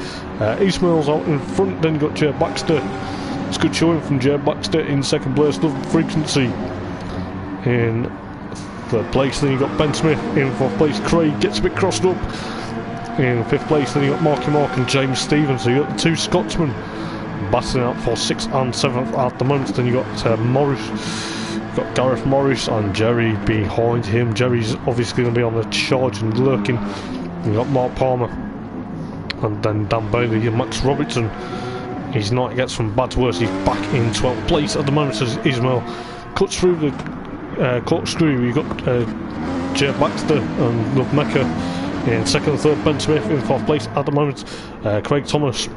Ismail's out in front. Then you've got Jay Baxter. It's good showing from Jay Baxter in 2nd place. Love Frequency in 3rd place. Then you've got Ben Smith in 4th place. Craig gets a bit crossed up in 5th place. Then you've got Marky Mark and James Stevens. So you've got the 2 Scotsmen battling out for 6th and 7th at the moment. Then you've got Morris. You've got Gareth Morris and Jerry behind him. Jerry's obviously going to be on the charge and lurking. You've got Mark Palmer and then Dan Bailey and Max Robertson. His night gets from bad to worse. He's back in 12th place at the moment as Ismail cuts through the corkscrew. You've got Jay Baxter and Love Mecca in 2nd and 3rd. Ben Smith in 4th place at the moment. Craig Thomas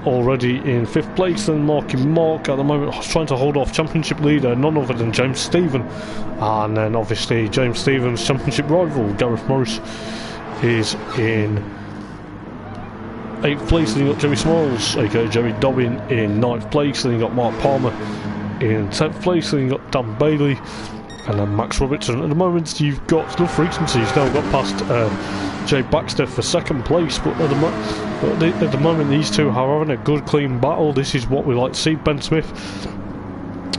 already in 5th place. Then Marky Mark at the moment trying to hold off championship leader, none other than James Stephen. And then obviously James Stephen's championship rival Gareth Morris is in 8th place. Then you've got Jerry Smalls, aka Jerry Dobbin, in 9th place. Then you've got Mark Palmer in 10th place. Then you've got Dan Bailey and then Max Robertson. At the moment you've got Love Frequency. You've now got past Jay Baxter for 2nd place, but at the moment these two are having a good clean battle. This is what we like to see. Ben Smith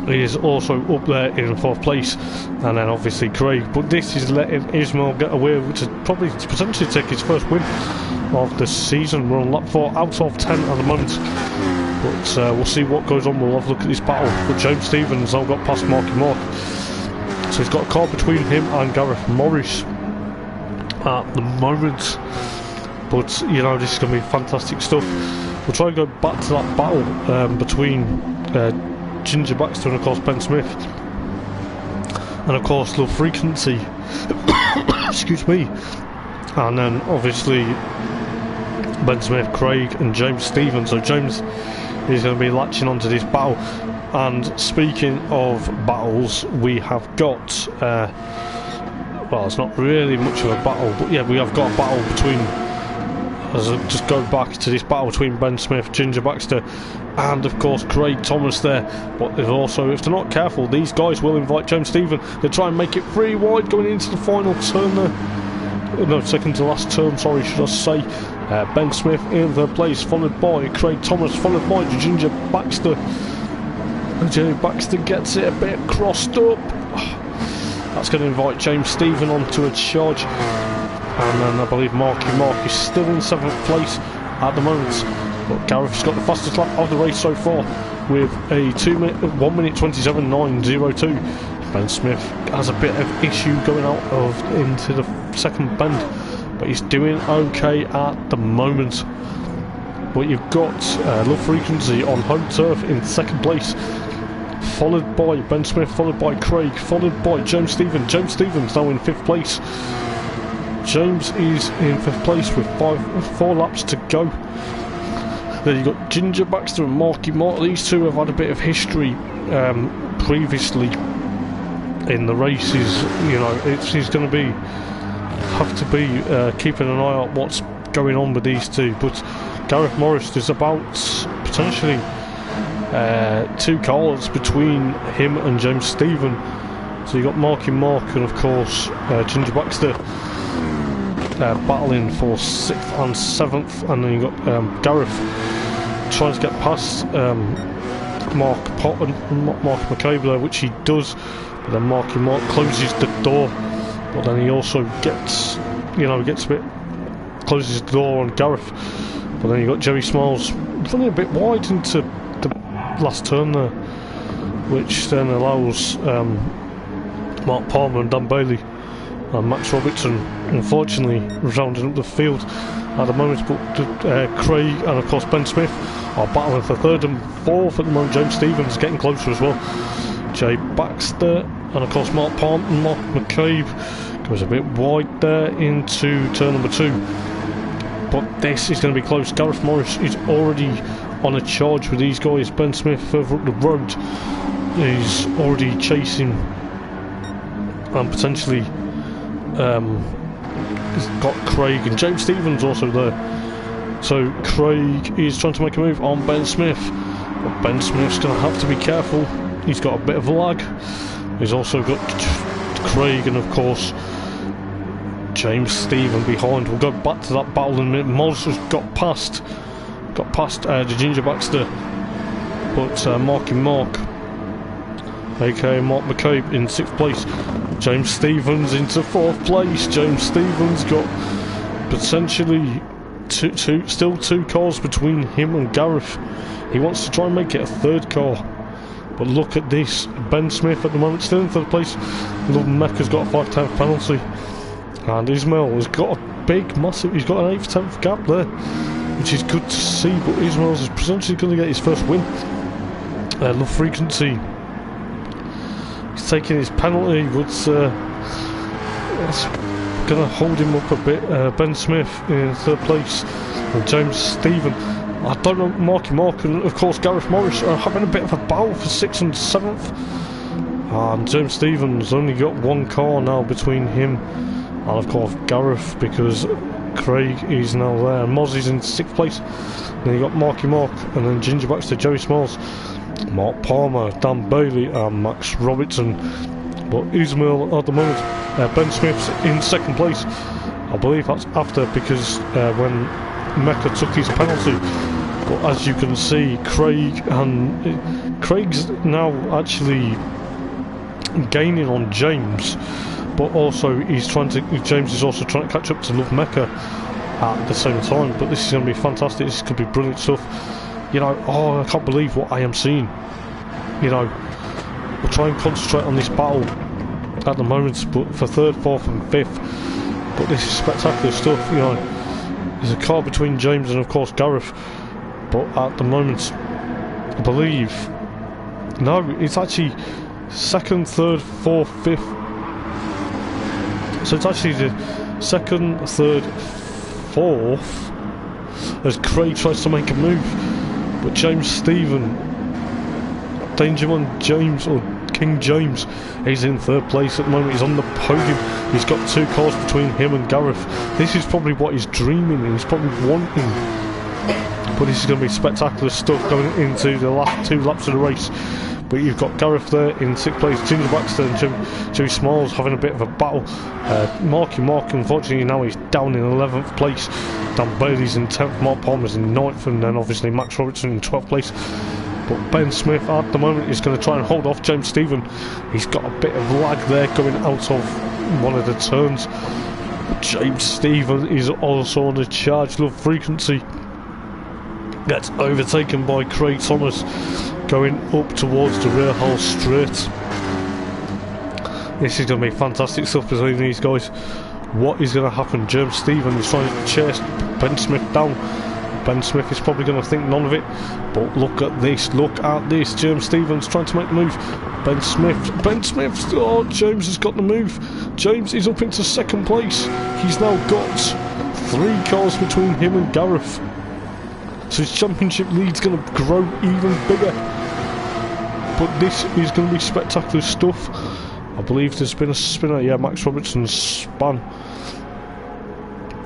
is also up there in 4th place, and then obviously Craig, but this is letting Ismail get away to probably potentially take his first win of the season. We're on lap 4 out of 10 at the moment, but we'll see what goes on. We'll have a look at this battle. But James Stevens now got past Marky Mark, so he's got a car between him and Gareth Morris at the moment. But you know, this is going to be fantastic stuff. We'll try and go back to that battle between Ginger Baxter and of course Ben Smith, and of course Love Frequency excuse me, and then obviously Ben Smith, Craig and James Stevens. So James is going to be latching onto this battle. And speaking of battles, we have got well, it's not really much of a battle, but yeah, we have got a battle between, as I just go back to this battle between Ben Smith, Ginger Baxter and of course Craig Thomas there. But they've also, if they're not careful, these guys will invite James Stephen. They try and make it 3 wide going into the final turn there. No, second to last turn, sorry, should I say. Ben Smith in 3rd place, followed by Craig Thomas, followed by Ginger Baxter. And Jerry Baxter gets it a bit crossed up. That's going to invite James Stephen onto a charge. And then I believe Marky Mark is still in 7th place at the moment. But Gareth's got the fastest lap of the race so far with a 1 minute 27.902. Ben Smith has a bit of issue going out of into the 2nd bend, but he's doing okay at the moment. But you've got Love Frequency on home turf in 2nd place, followed by Ben Smith, followed by Craig, followed by James Stevens. James Stevens now in 5th place. James is in 5th place with 4 laps to go. Then you've got Ginger Baxter and Marky Mark. These two have had a bit of history previously in the races. You know, he's going to have to be keeping an eye on what's going on with these two. But Gareth Morris, there's about potentially 2 cars between him and James Stevens. So you've got Marky Mark and of course Ginger Baxter battling for 6th and 7th, and then you've got Gareth trying to get past Mark McCabe there, which he does, but then Marky Mark closes the door, but then he also gets, you know, closes the door on Gareth. But then you've got Jerry Smiles running a bit wide into the last turn there, which then allows Mark Palmer and Dan Bailey and Max Robertson, unfortunately, rounding up the field at the moment. But Craig and of course Ben Smith are battling for 3rd and 4th at the moment. James Stevens getting closer as well. Jay Baxter and of course Mark Palmer and Mark McCabe goes a bit wide there into turn number 2. But this is going to be close. Gareth Morris is already on a charge with these guys. Ben Smith further up the road is already chasing and potentially he's got Craig and James Stevens also there. So Craig is trying to make a move on Ben Smith, but Ben Smith's going to have to be careful. He's got a bit of lag. He's also got Craig and of course James Stevens behind. We'll go back to that battle in a minute. Moz has got past the Ginger Baxter, but Marky Mark, aka Mark McCabe, in 6th place. James Stevens into 4th place. James Stevens got potentially still 2 cars between him and Gareth. He wants to try and make it a 3rd car, but look at this. Ben Smith at the moment still in 3rd place. Love Mecca's got a 5/10 penalty, and Ismail has got a big, massive. He's got an 8/10 gap there, which is good to see. But Ismail's is potentially going to get his first win. Love Frequency, he's taking his penalty, but that's going to hold him up a bit. Ben Smith in 3rd place, and James Stevens. I don't know, Marky Mark and of course Gareth Morris are having a bit of a battle for 6th and 7th. And James Stevens only got 1 car now between him and of course Gareth, because Craig is now there. And Moz is in 6th place. Then you got Marky Mark and then Ginger Baxter, Jerry Smiles, Mark Palmer, Dan Bailey and Max Robertson. But Ismail at the moment, Ben Smith's in 2nd place. I believe that's after, because when Mecca took his penalty. But as you can see, Craig's now actually gaining on James, but also James is also trying to catch up to Love Mecca at the same time. But this is going to be fantastic. This could be brilliant stuff. You know, I can't believe what I am seeing. You know, we'll try and concentrate on this battle at the moment, but for 3rd, 4th and 5th. But this is spectacular stuff. You know, there's a car between James and of course Gareth, but at the moment I believe, no, it's actually 2nd, 3rd, 4th, 5th. So it's actually the 2nd, 3rd, 4th as Craig tries to make a move, but James Stevens, Dangerman James or King James, is in 3rd place at the moment. He's on the podium. He's got 2 cars between him and Gareth. This is probably what he's dreaming and he's probably wanting. But this is going to be spectacular stuff going into the last 2 laps of the race. But you've got Gareth there in 6th place, Ginger Baxter and Jerry Smiles having a bit of a battle. Marky Mark, unfortunately, now he's down in 11th place. Dan Bailey's in 10th, Mark Palmer's in 9th, and then obviously Max Robertson in 12th place. But Ben Smith at the moment is going to try and hold off James Stevens. He's got a bit of lag there going out of one of the turns. James Stevens is also on a charge. Love Frequency gets overtaken by Craig Thomas going up towards the rear hull straight. This is going to be fantastic stuff between these guys. What is going to happen? James Stevens is trying to chase Ben Smith down. Ben Smith is probably going to think none of it, but look at this, James Stevens trying to make the move. Ben Smith, oh, James has got the move. James is up into second place. He's now got 3 cars between him and Gareth. So his championship lead's going to grow even bigger. But this is going to be spectacular stuff. I believe there's been a spinner, yeah, Max Robertson's spun.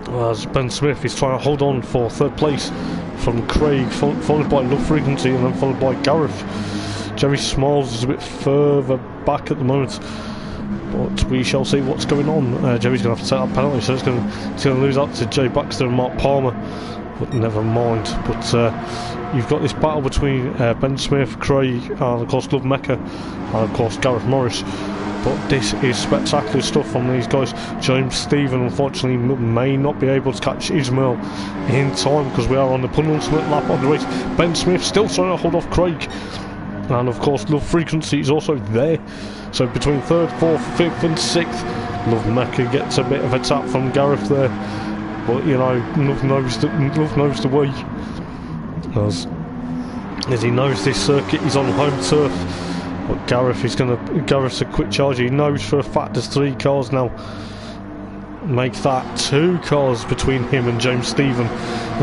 As Ben Smith is trying to hold on for 3rd place from Craig, followed by Low Frequency and then followed by Gareth. Jerry Smalls is a bit further back at the moment, but we shall see what's going on. Jerry's going to have to take that penalty, so he's going to lose out to Jay Baxter and Mark Palmer, but never mind. But you've got this battle between Ben Smith, Craig, and of course Love Mecca, and of course Gareth Morris. But this is spectacular stuff from these guys. James Stephen unfortunately may not be able to catch Ismail in time because we are on the penultimate lap of the race. Ben Smith still trying to hold off Craig, and of course Love Frequency is also there. So between 3rd, 4th, 5th and 6th, Love Mecca gets a bit of a tap from Gareth there, but you know, Love knows the way, as he knows this circuit is on home turf. But Gareth's a quick charger. He knows for a fact there's 3 cars now. Make that 2 cars between him and James Stephen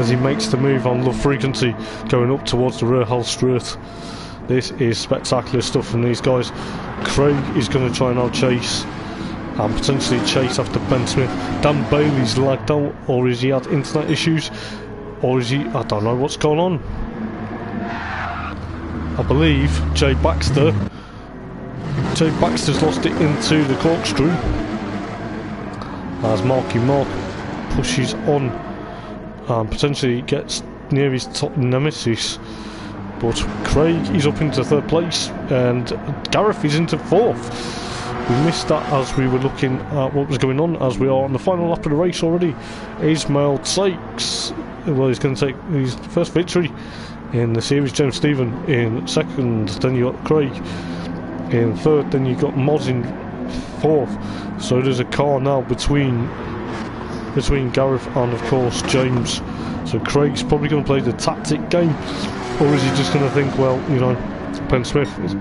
as he makes the move on Love Frequency going up towards the rear hull straight. This is spectacular stuff from these guys. Craig is going to try and chase and potentially chase after Ben Smith. Dan Bailey's lagged out, or is he had internet issues, or is he, I don't know what's going on. I believe Jay Baxter's lost it into the corkscrew as Marky Mark pushes on and potentially gets near his top nemesis. But Craig is up into 3rd place and Gareth is into 4th. We missed that as we were looking at what was going on, as we are on the final lap of the race already. Ismail takes, well, he's going to take his first victory in the series. James Stephen in 2nd, then you got Craig in 3rd, then you got Moz in 4th. So there's a car now between Gareth and of course James. So Craig's probably going to play the tactic game, or is he just going to think, well, you know, Ben Smith is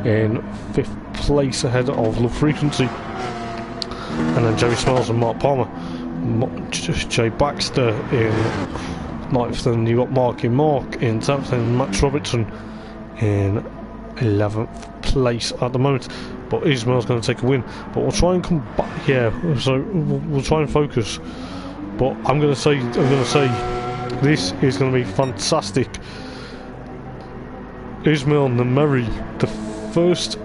in 5th place ahead of Love Frequency, and then Jerry Smiles and Mark Palmer, Jay Baxter in 9th, then you got Marky Mark in 10th, and Max Robertson in 11th place at the moment. But Ismail's going to take a win, but we'll try and come back here. So we'll try and focus. But I'm going to say this is going to be fantastic. Ismail Nameri, the first,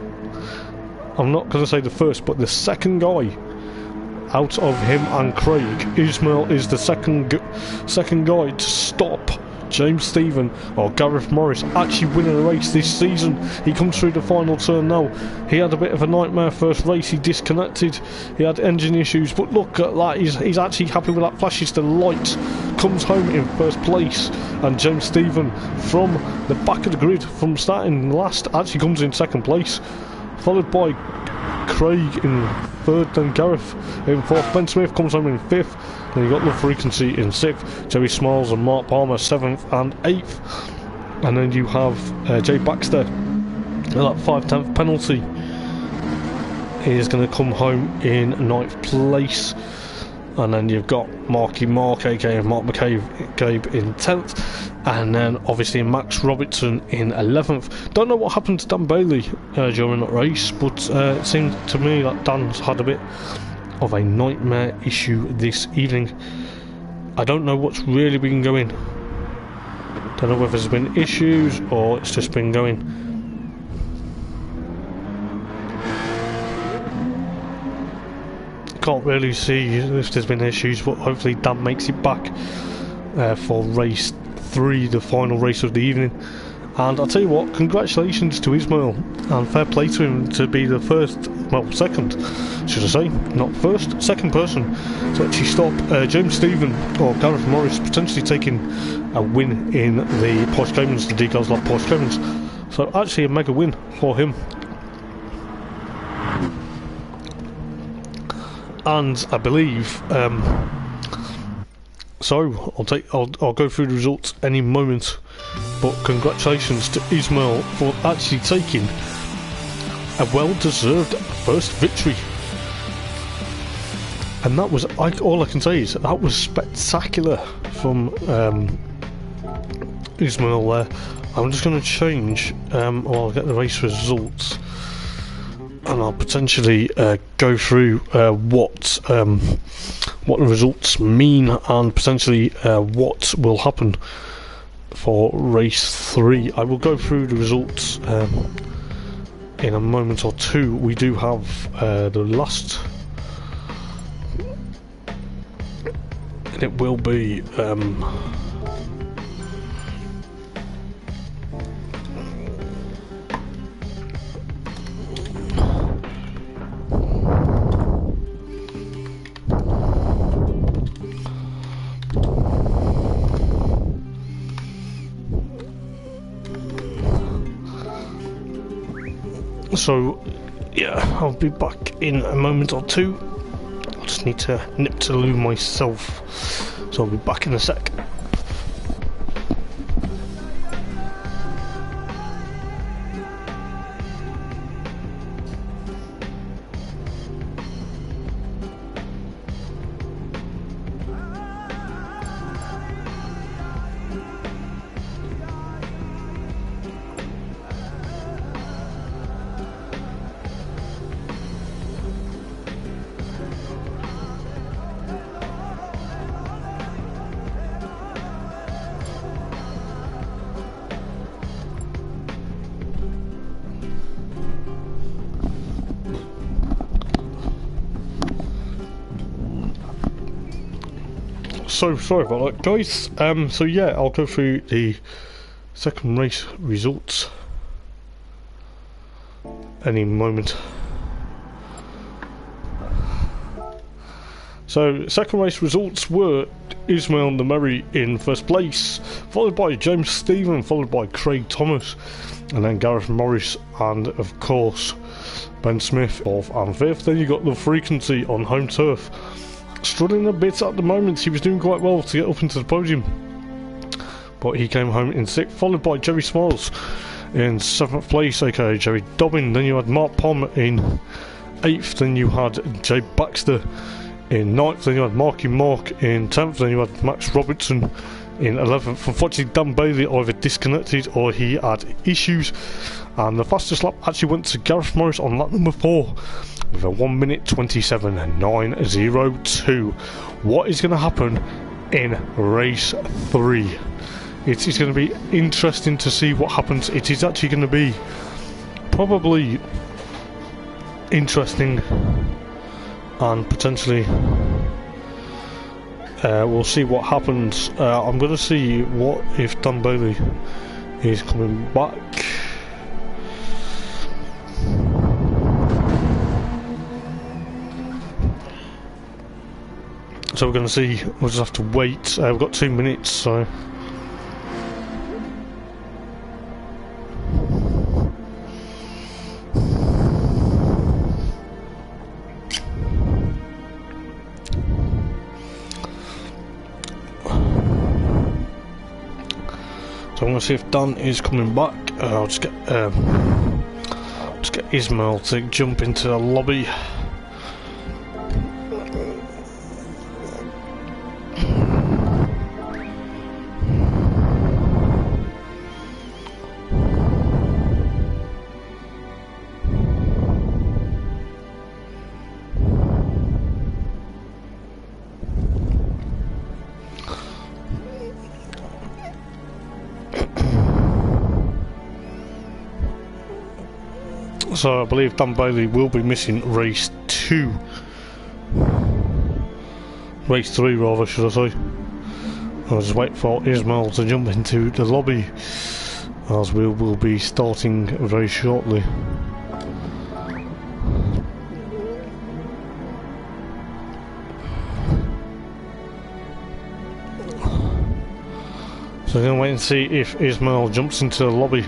I'm not going to say the first, but the second guy out of him and Craig. Ismail is the second guy to stop James Stephen or Gareth Morris actually winning a race this season. He comes through the final turn now. He had a bit of a nightmare first race. He disconnected. He had engine issues, but look at that. He's actually happy with that. Flashes the light. Comes home in 1st place, and James Stephen from the back of the grid, from starting last, actually comes in 2nd place, followed by Craig in 3rd, then Gareth in 4th. Ben Smith comes home in 5th. Then you got Love Frequency in 6th, Jerry Smiles and Mark Palmer 7th and 8th, and then you have Jay Baxter. That 5/10 penalty is going to come home in 9th place, and then you've got Marky Mark, aka Mark McCabe in 10th, and then obviously Max Robertson in 11th. Don't know what happened to Dan Bailey during that race, but it seemed to me that Dan's had a bit of a nightmare issue this evening. I don't know what's really been going. Don't know whether there's been issues or it's just been going. Can't really see if there's been issues, but hopefully Dan makes it back for race 3, the final race of the evening. And I'll tell you what, congratulations to Ismail, and fair play to him to be the first, well, second, should I say, not first, second person to actually stop James Stephen or Gareth Morris potentially taking a win in the Porsche Caymans, the Decals Lab Porsche Caymans. So actually a mega win for him. And I believe So I'll go through the results any moment. But congratulations to Ismail for actually taking a well-deserved first victory. And that was, all I can say is that was spectacular from Ismail there. I'm just going to change, I'll get the race results, and I'll potentially go through what the results mean, and potentially what will happen for race 3. I will go through the results in a moment or two. We do have the last, and it will be so yeah, I'll be back in a moment or two. I just need to nip to the loo myself, so I'll be back in a sec. So sorry about that, guys. So yeah, I'll go through the second race results any moment. So second race results were Ismail Nameri in first place, followed by James Stephen, followed by Craig Thomas, and then Gareth Morris, and of course Ben Smith fourth and fifth. Then you got the Frequency on home turf, struggling a bit at the moment. He was doing quite well to get up into the podium, but he came home in sixth, followed by Jerry Smiles in seventh place, aka Jerry Dobbin. Then you had Mark Palmer in eighth, then you had Jay Baxter in ninth, then you had Marky Mark in 10th, then you had Max Robertson in 11th. Unfortunately, Dan Bailey either disconnected or he had issues, and the fastest lap actually went to Gareth Morris on lap number 4 with a 1 minute 27.902. What is going to happen in race 3? It is going to be interesting to see what happens. It is actually going to be probably interesting, and potentially we'll see what happens. I'm going to see what if Dan Bailey is coming back. So we're going to see, we'll just have to wait. We've got 2 minutes, so I'm going to see if Dan is coming back. I'll just get Ismail to jump into the lobby. So I believe Dan Bailey will be missing race 2. Race 3 rather, should I say. I'll just wait for Ismail to jump into the lobby, as we will be starting very shortly. So I'm going to wait and see if Ismail jumps into the lobby.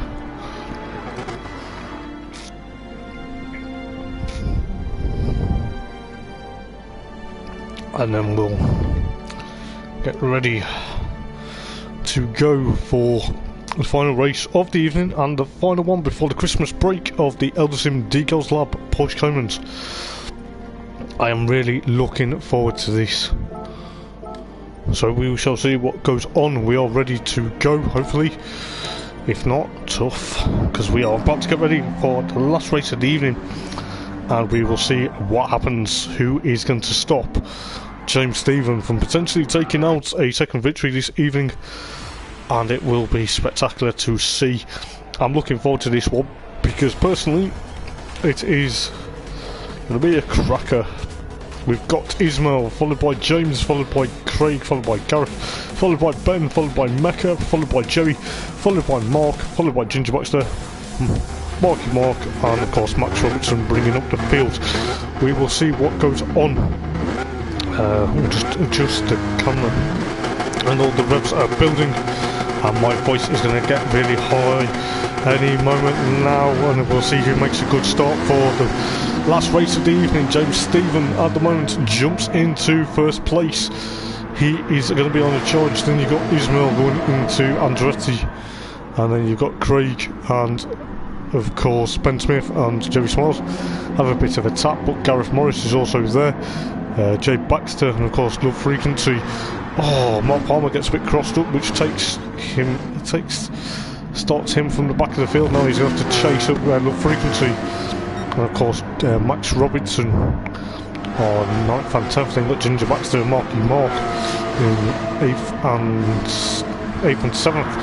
And then we'll get ready to go for the final race of the evening and the final one before the Christmas break of the Eldar Decals Lab Porsche Caymans. I am really looking forward to this. So we shall see what goes on. We are ready to go, hopefully. If not, tough, because we are about to get ready for the last race of the evening, and we will see what happens. Who is going to stop James Stephen from potentially taking out a second victory this evening? And it will be spectacular to see. I'm looking forward to this one because personally it is going to be a cracker. We've got Ismail, followed by James, followed by Craig, followed by Gareth, followed by Ben, followed by Mecca, followed by Jerry, followed by Mark, followed by Ginger Baxter, Marky Mark, and of course Max Robertson bringing up the field. We will see what goes on. We'll just adjust the camera, and all the revs are building, and my voice is going to get really high any moment now, and we'll see who makes a good start for the last race of the evening. James Stephen at the moment jumps into first place. He is going to be on a charge. Then you've got Ismail going into Andretti, and then you've got Craig and of course Ben Smith and Jerry Smiles have a bit of a tap, but Gareth Morris is also there, Jay Baxter, and of course Love Frequency. Oh, Mark Palmer gets a bit crossed up, which starts him from the back of the field. Now he's going to have to chase up Love Frequency. And of course Max Robinson on 9th and 10th. Then got Ginger Baxter and Marky Mark in 8th and 7th.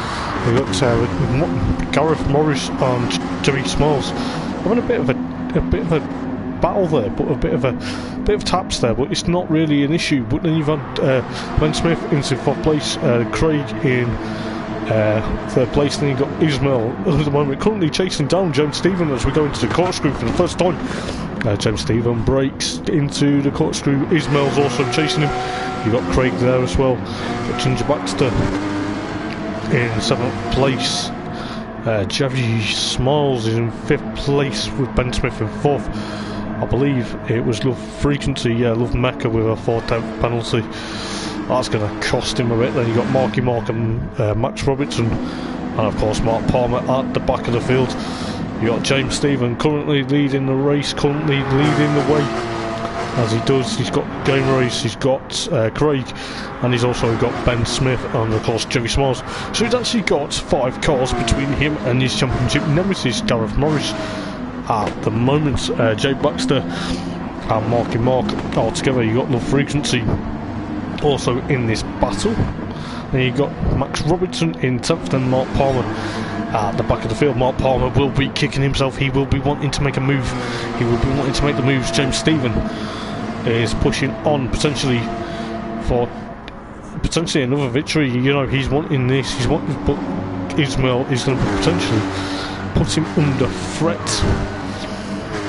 We've got Gareth Morris and Jerry Smalls having a bit of a battle there, but a bit of taps there, but it's not really an issue. But then you've had Ben Smith into 4th place, Craig in 3rd place, then you've got Ismail at the moment currently chasing down James Stephen as we go into the corkscrew for the first time. James Stephen breaks into the corkscrew. Ismail's also chasing him. You've got Craig there as well. Got Ginger Baxter in 7th place. Jerry Smiles is in 5th place with Ben Smith in 4th. I believe it was Love Frequency, yeah, Love Mecca with a 4/10 penalty. That's going to cost him a bit. Then you've got Marky Mark and Max Robertson, and of course Mark Palmer at the back of the field. You've got James Stephen currently leading the race, currently leading the way. As he does, he's got Game Race, he's got Craig, and he's also got Ben Smith and of course Jerry Smiles. So he's actually got 5 cars between him and his championship nemesis Gareth Morris at the moment. Jay Baxter and Marky Mark all together. You've got Love Frequency also in this battle. Then you've got Max Robertson in 10th and Mark Palmer at the back of the field. Mark Palmer will be kicking himself. He will be wanting to make a move. He will be wanting to make the moves. James Stephen is pushing on potentially for another victory. You know, he's wanting this. He's wanting, but Ismail is going to potentially put him under threat.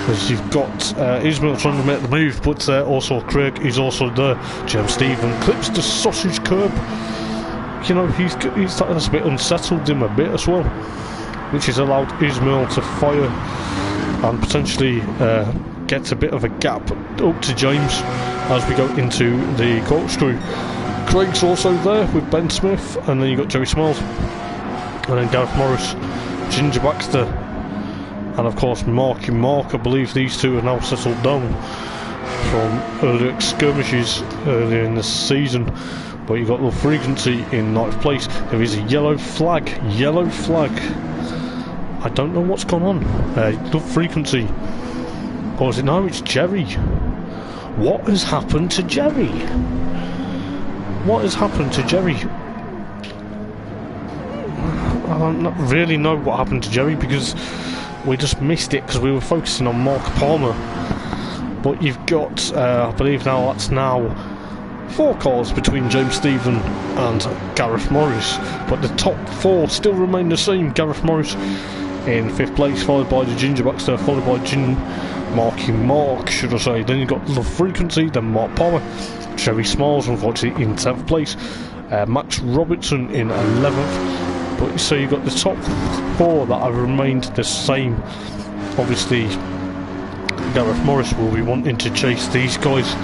Because you've got Ismail trying to make the move, but also Craig is also there. James Stephen clips the sausage curb. You know, that's a bit unsettled him a bit as well, which has allowed Ismail to fire and potentially get a bit of a gap up to James as we go into the corkscrew. Craig's also there with Ben Smith, and then you've got Jerry Smiles, and then Gareth Morris, Ginger Baxter, and of course Marky Mark. I believe these two are now settled down from earlier skirmishes earlier in the season. But you've got Love Frequency in 9th place. There is a yellow flag. I don't know what's gone on. Love Frequency. Or is it? No, it's Jerry. What has happened to Jerry? What has happened to Jerry? I don't really know what happened to Jerry because we just missed it because we were focusing on Mark Palmer. But you've got, I believe now that's now 4 cars between James Stephen and Gareth Morris, but the top 4 still remain the same. Gareth Morris in 5th place, followed by the Ginger Baxter, followed by Marky Mark, should I say. Then you've got Love Frequency, then Mark Palmer, Jerry Smiles unfortunately in 10th place, Max Robertson in 11th. But so you've got the top 4 that have remained the same. Obviously Gareth Morris will be wanting to chase these guys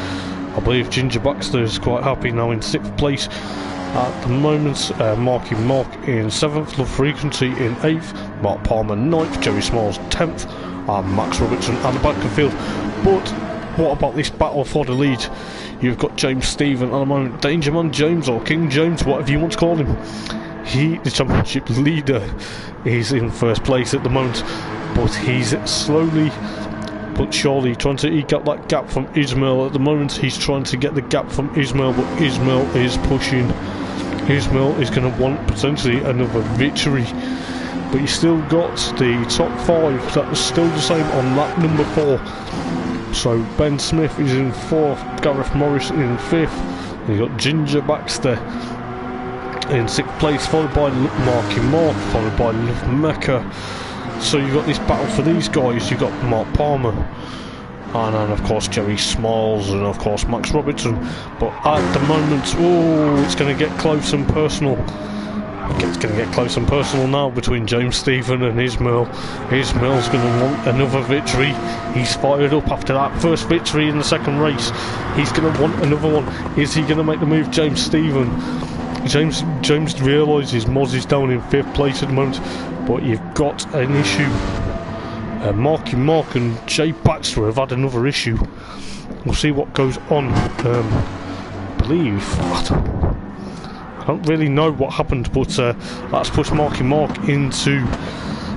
I believe Ginger Baxter is quite happy now in 6th place at the moment. Marky Mark in 7th, Love Frequency in 8th, Mark Palmer 9th, Jerry Smalls 10th, and Max Robertson at the back of the field. But what about this battle for the lead? You've got James Stephen at the moment, Danger Man James or King James, whatever you want to call him. He, the championship leader, is in 1st place at the moment, but he's slowly but surely trying to eke out that gap from Ismail. At the moment he's trying to get the gap from Ismail, but Ismail is pushing. Ismail is going to want potentially another victory, but he's still got the top 5 that was still the same on lap number 4. So Ben Smith is in 4th, Gareth Morris in 5th, you've got Ginger Baxter in 6th place, followed by Marky Mark, followed by Love Mecca. So you've got this battle for these guys. You've got Mark Palmer, and then of course Jerry Smalls, and of course Max Robertson. But at the moment, oh, it's going to get close and personal. It's going to get close and personal now between James Stephen and Ismail. Ismail's going to want another victory. He's fired up after that first victory in the 2nd race. He's going to want another one. Is he going to make the move, James Stephen? James realises Moz is down in 5th place at the moment, but you've got an issue. Marky Mark and Jay Baxter have had another issue. We'll see what goes on. I believe I don't really know what happened, but that's pushed Marky Mark into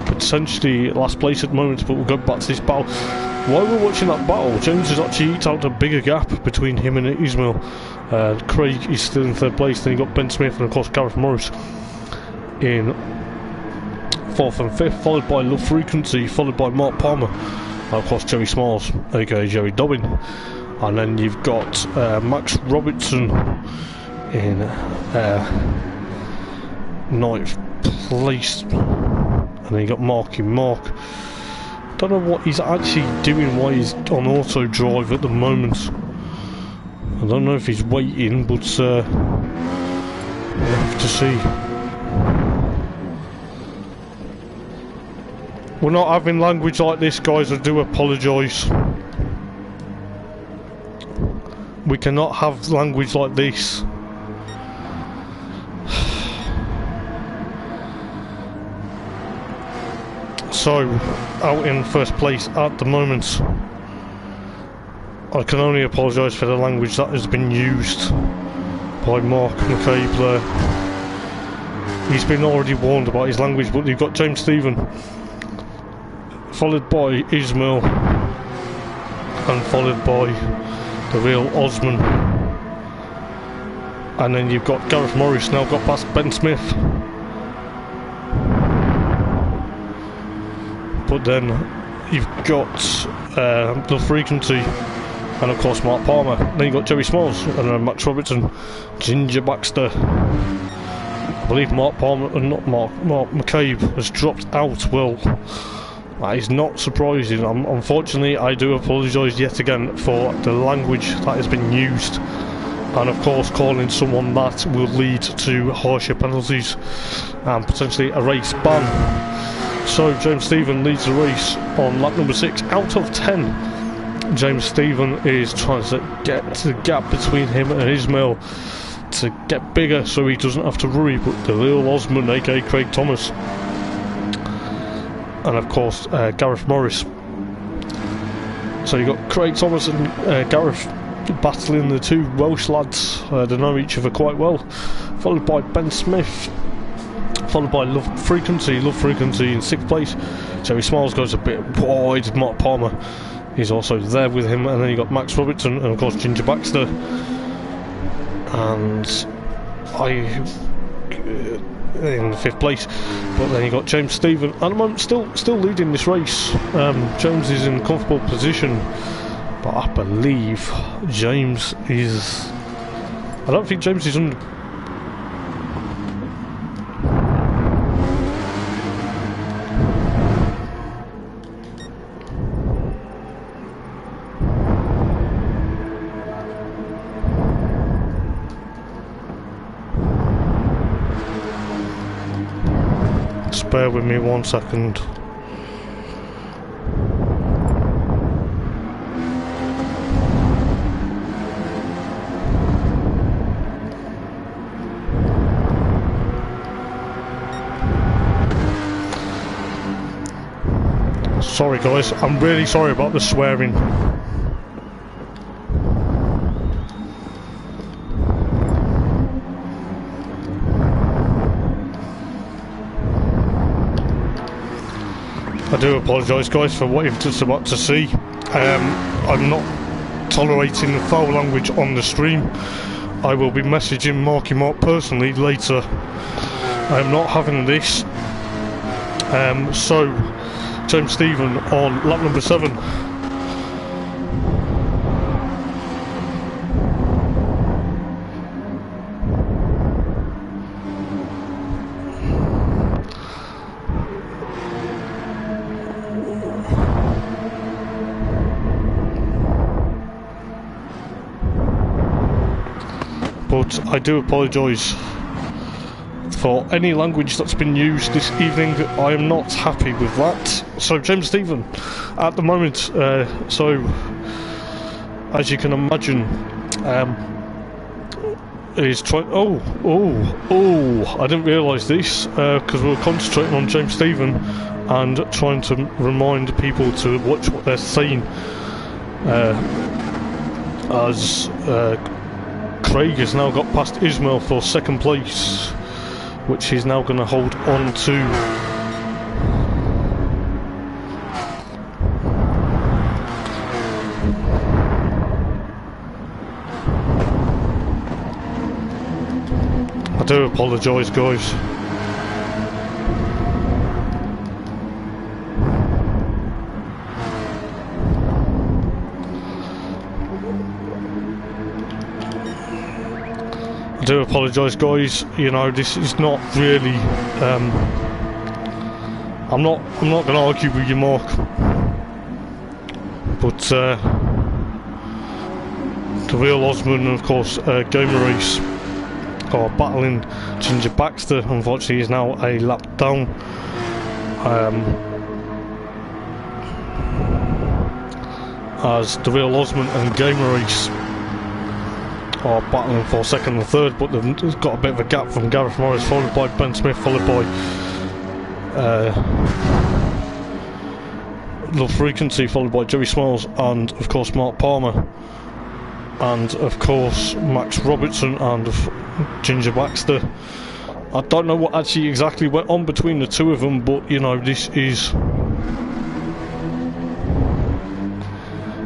potentially last place at the moment. But we'll go back to this battle. While we're watching that battle, James has actually eked out a bigger gap between him and Ismail. Craig is still in 3rd place. Then you got Ben Smith and of course Gareth Morris in 4th and 5th, followed by Love Frequency, followed by Mark Palmer, and of course Jerry Smalls, aka Jerry Dobbin. And then you've got Max Robertson in 9th place, and then you got Marky Mark. Don't know what he's actually doing, why he's on auto drive at the moment. I don't know if he's waiting, but we'll have to see. We're not having language like this, guys. I do apologise. We cannot have language like this. So, out in 1st place at the moment. I can only apologise for the language that has been used by Mark McCabe. He's been already warned about his language, but you've got James Stephen, followed by Ismail, and followed by the real Osman. And then you've got Gareth Morris now got past Ben Smith. But then you've got the Frequency, and of course Mark Palmer. Then you've got Jerry Smalls, and then Max Robertson, Ginger Baxter. I believe Mark Palmer, and not Mark McCabe has dropped out. Well, that is not surprising. Unfortunately, I do apologise yet again for the language that has been used, and of course calling someone that will lead to harsher penalties and potentially a race ban. So James Stephen leads the race on lap number 6 out of 10. James Stephen is trying to get the gap between him and Ismail to get bigger so he doesn't have to worry, but the real Osman, aka Craig Thomas, and of course Gareth Morris. So you've got Craig Thomas and Gareth battling, the two Welsh lads. They know each other quite well, followed by Ben Smith, followed by Love Frequency in 6th place. Jerry Smalls goes a bit wide. Mark Palmer is also there with him, and then you got Max Robertson and of course Ginger Baxter, and I in 5th place. But then you got James Stephen at the moment still leading this race. James is in a comfortable position, but I believe James is, I don't think James is under. Bear with me 1 second. Sorry guys, I'm really sorry about the swearing. I do apologise guys for what you've just about to see. I'm not tolerating foul language on the stream. I will be messaging Marky Mark personally later. I am not having this. So, James Stephen on lap number 7. But I do apologise for any language that's been used this evening. I am not happy with that. So James Stephen, at the moment, so as you can imagine, is trying. I didn't realise this because we were concentrating on James Stephen and trying to remind people to watch what they're saying. As Craig has now got past Ismail for second place, which he's now going to hold on to. I do apologise guys. I do apologise guys, you know, this is not really I'm not going to argue with you Mark, but the real Osman and of course Gamer are battling. Ginger Baxter unfortunately is now a lap down. As the real Osman and Gamer are battling for second and third, but they've got a bit of a gap from Gareth Morris, followed by Ben Smith, followed by Love Frequency, followed by Joey Smiles, and of course Mark Palmer, and of course Max Robertson and Ginger Baxter. I don't know what actually exactly went on between the two of them, but you know, this is...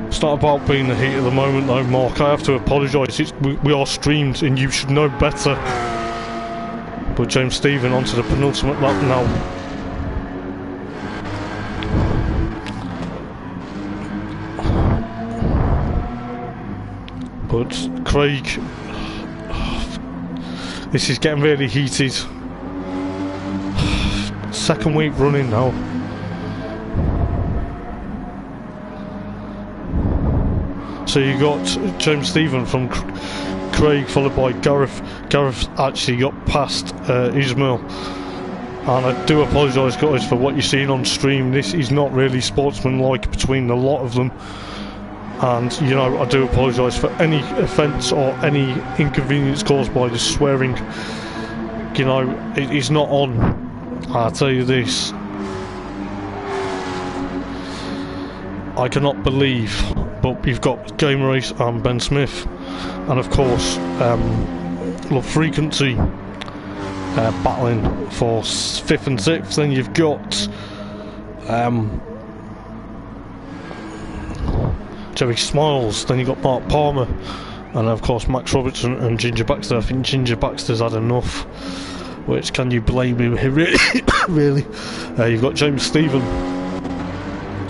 It's not about being the heat of the moment though, Mark. I have to apologise. We are streamed and you should know better. But James Stephen onto the penultimate lap now. But Craig, this is getting really heated. Second week running now. So you got James Stephen from Craig, followed by Gareth. Gareth actually got past Ismail. And I do apologise guys for what you're seeing on stream. This is not really sportsmanlike between a lot of them. And you know, I do apologise for any offence or any inconvenience caused by the swearing. You know, it is not on. I'll tell you this. I cannot believe, but you've got Game Race and Ben Smith, and of course Love Frequency battling for 5th and 6th. Then you've got Joey Smiles, then you've got Mark Palmer, and of course Max Robertson and Ginger Baxter. I think Ginger Baxter's had enough, which can you blame him here? Really? You've got James Stephen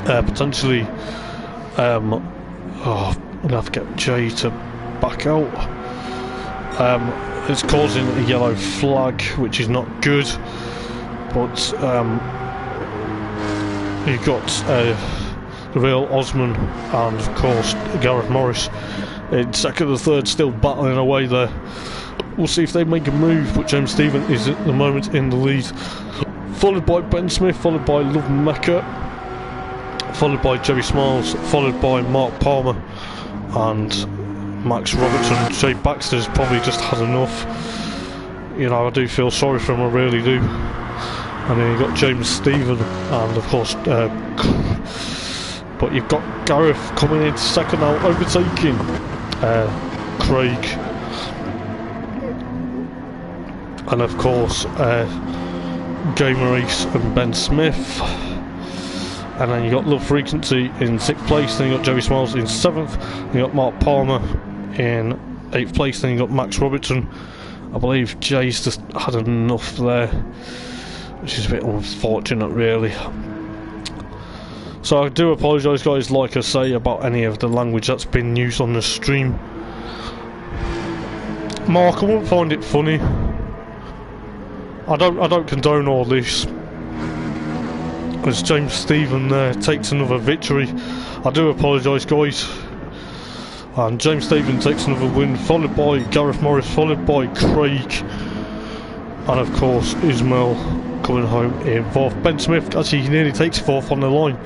potentially I'm gonna have to get Jay to back out. It's causing a yellow flag, which is not good, but you've got the real Osman and of course Gareth Morris in second and third, still battling away there. We'll see if they make a move, but James Stephen is at the moment in the lead, followed by Ben Smith, followed by Love Mecca, followed by Joey Smiles, followed by Mark Palmer and Max Robertson. Jay Baxter's probably just had enough. You know, I do feel sorry for him, I really do. and then you've got James Stephen, and of course but you've got Gareth coming in second now, overtaking Craig, and of course Game Race and Ben Smith. And then you got Love Frequency in 6th place, then you got Joey Smiles in 7th, then you got Mark Palmer in 8th place, then you got Max Robertson. I believe Jay's just had enough there, which is a bit unfortunate really. So I do apologise guys, like I say, about any of the language that's been used on the stream. Mark, I won't find it funny. I don't condone all this. As James Stephen there takes another victory. I do apologise guys. And James Stephen takes another win, followed by Gareth Morris, followed by Craig, and of course Ismail coming home in 4th. Ben Smith actually he nearly takes 4th on the line,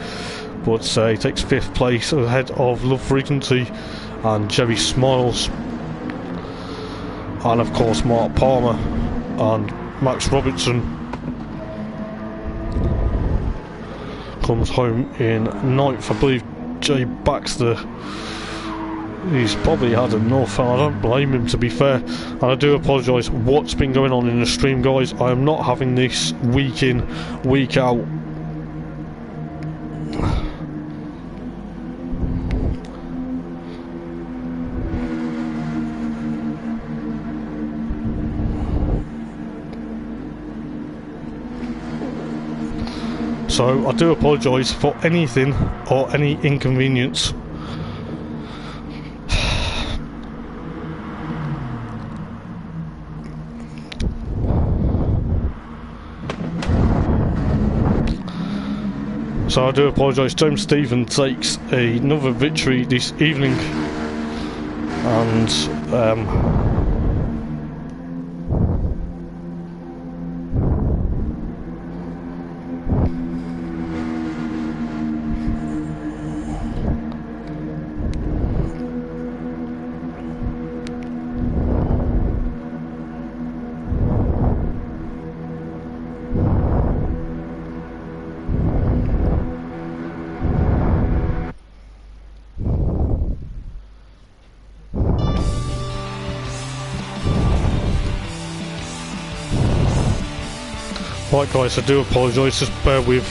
but he takes 5th place ahead of Love Frequency and Jerry Smiles, and of course Mark Palmer and Max Robertson comes home in 9th. I believe Jay Baxter, he's probably had enough, and I don't blame him, to be fair. And I do apologise what's been going on in the stream guys. I am not having this week in, week out. So I do apologise for anything or any inconvenience. So I do apologise. James Stephen takes another victory this evening, and right guys, I do apologise, just bear with.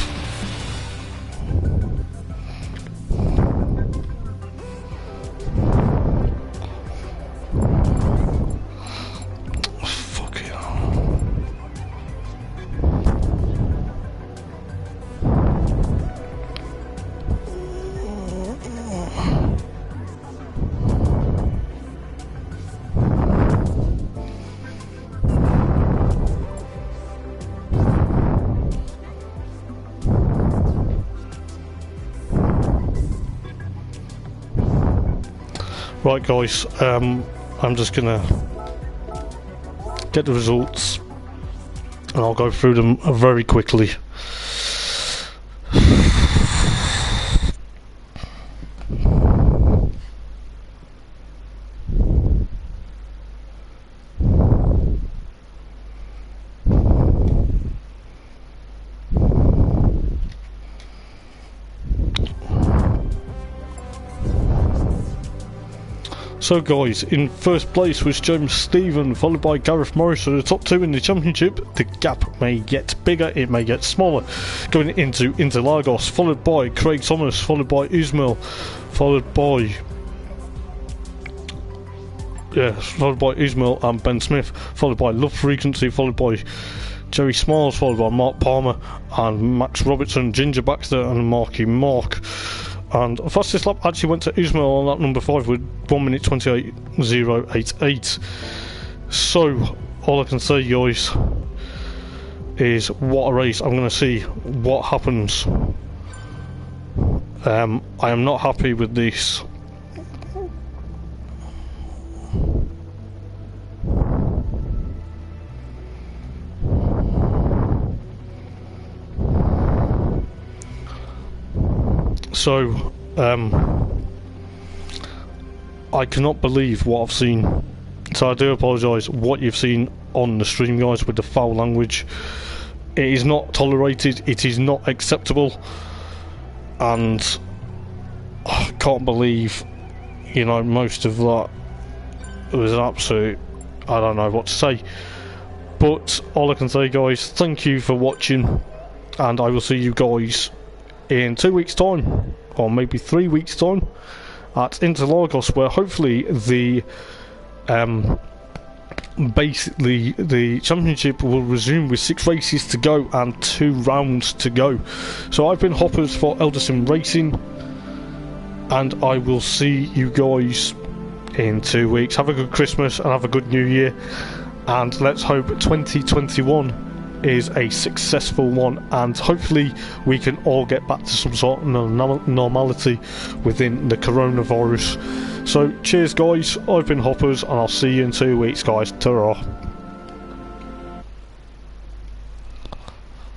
Fuck it. Right guys, I'm just gonna get the results and I'll go through them very quickly. So guys, in first place was James Stephen, followed by Gareth Morris. So the top two in the championship. The gap may get bigger, it may get smaller. Going into Interlagos, followed by Craig Thomas, followed by Ismail, followed by Ismail and Ben Smith, followed by Love Frequency, followed by Jerry Smiles, followed by Mark Palmer and Max Robertson, Ginger Baxter and Marky Mark. And the fastest lap actually went to Ismail on lap number 5 with 1 minute 28.088. So all I can say guys is what a race. I'm going to see what happens. I am not happy with this. So, I cannot believe what I've seen. So I do apologise what you've seen on the stream guys with the foul language. It is not tolerated, it is not acceptable, and I can't believe, you know, most of that was an absolute, I don't know what to say. But all I can say, guys, thank you for watching, and I will see you guys in 2 weeks' time, or maybe 3 weeks' time, at Interlagos, where hopefully the basically the championship will resume with 6 races to go and 2 rounds to go. So I've been Hoppers for Eldar Racing, and I will see you guys in 2 weeks. Have a good Christmas and have a good New Year, and let's hope 2021 is a successful one, and hopefully we can all get back to some sort of normality within the coronavirus. So cheers guys, I've been Hoppers, and I'll see you in 2 weeks guys. Ta-ra.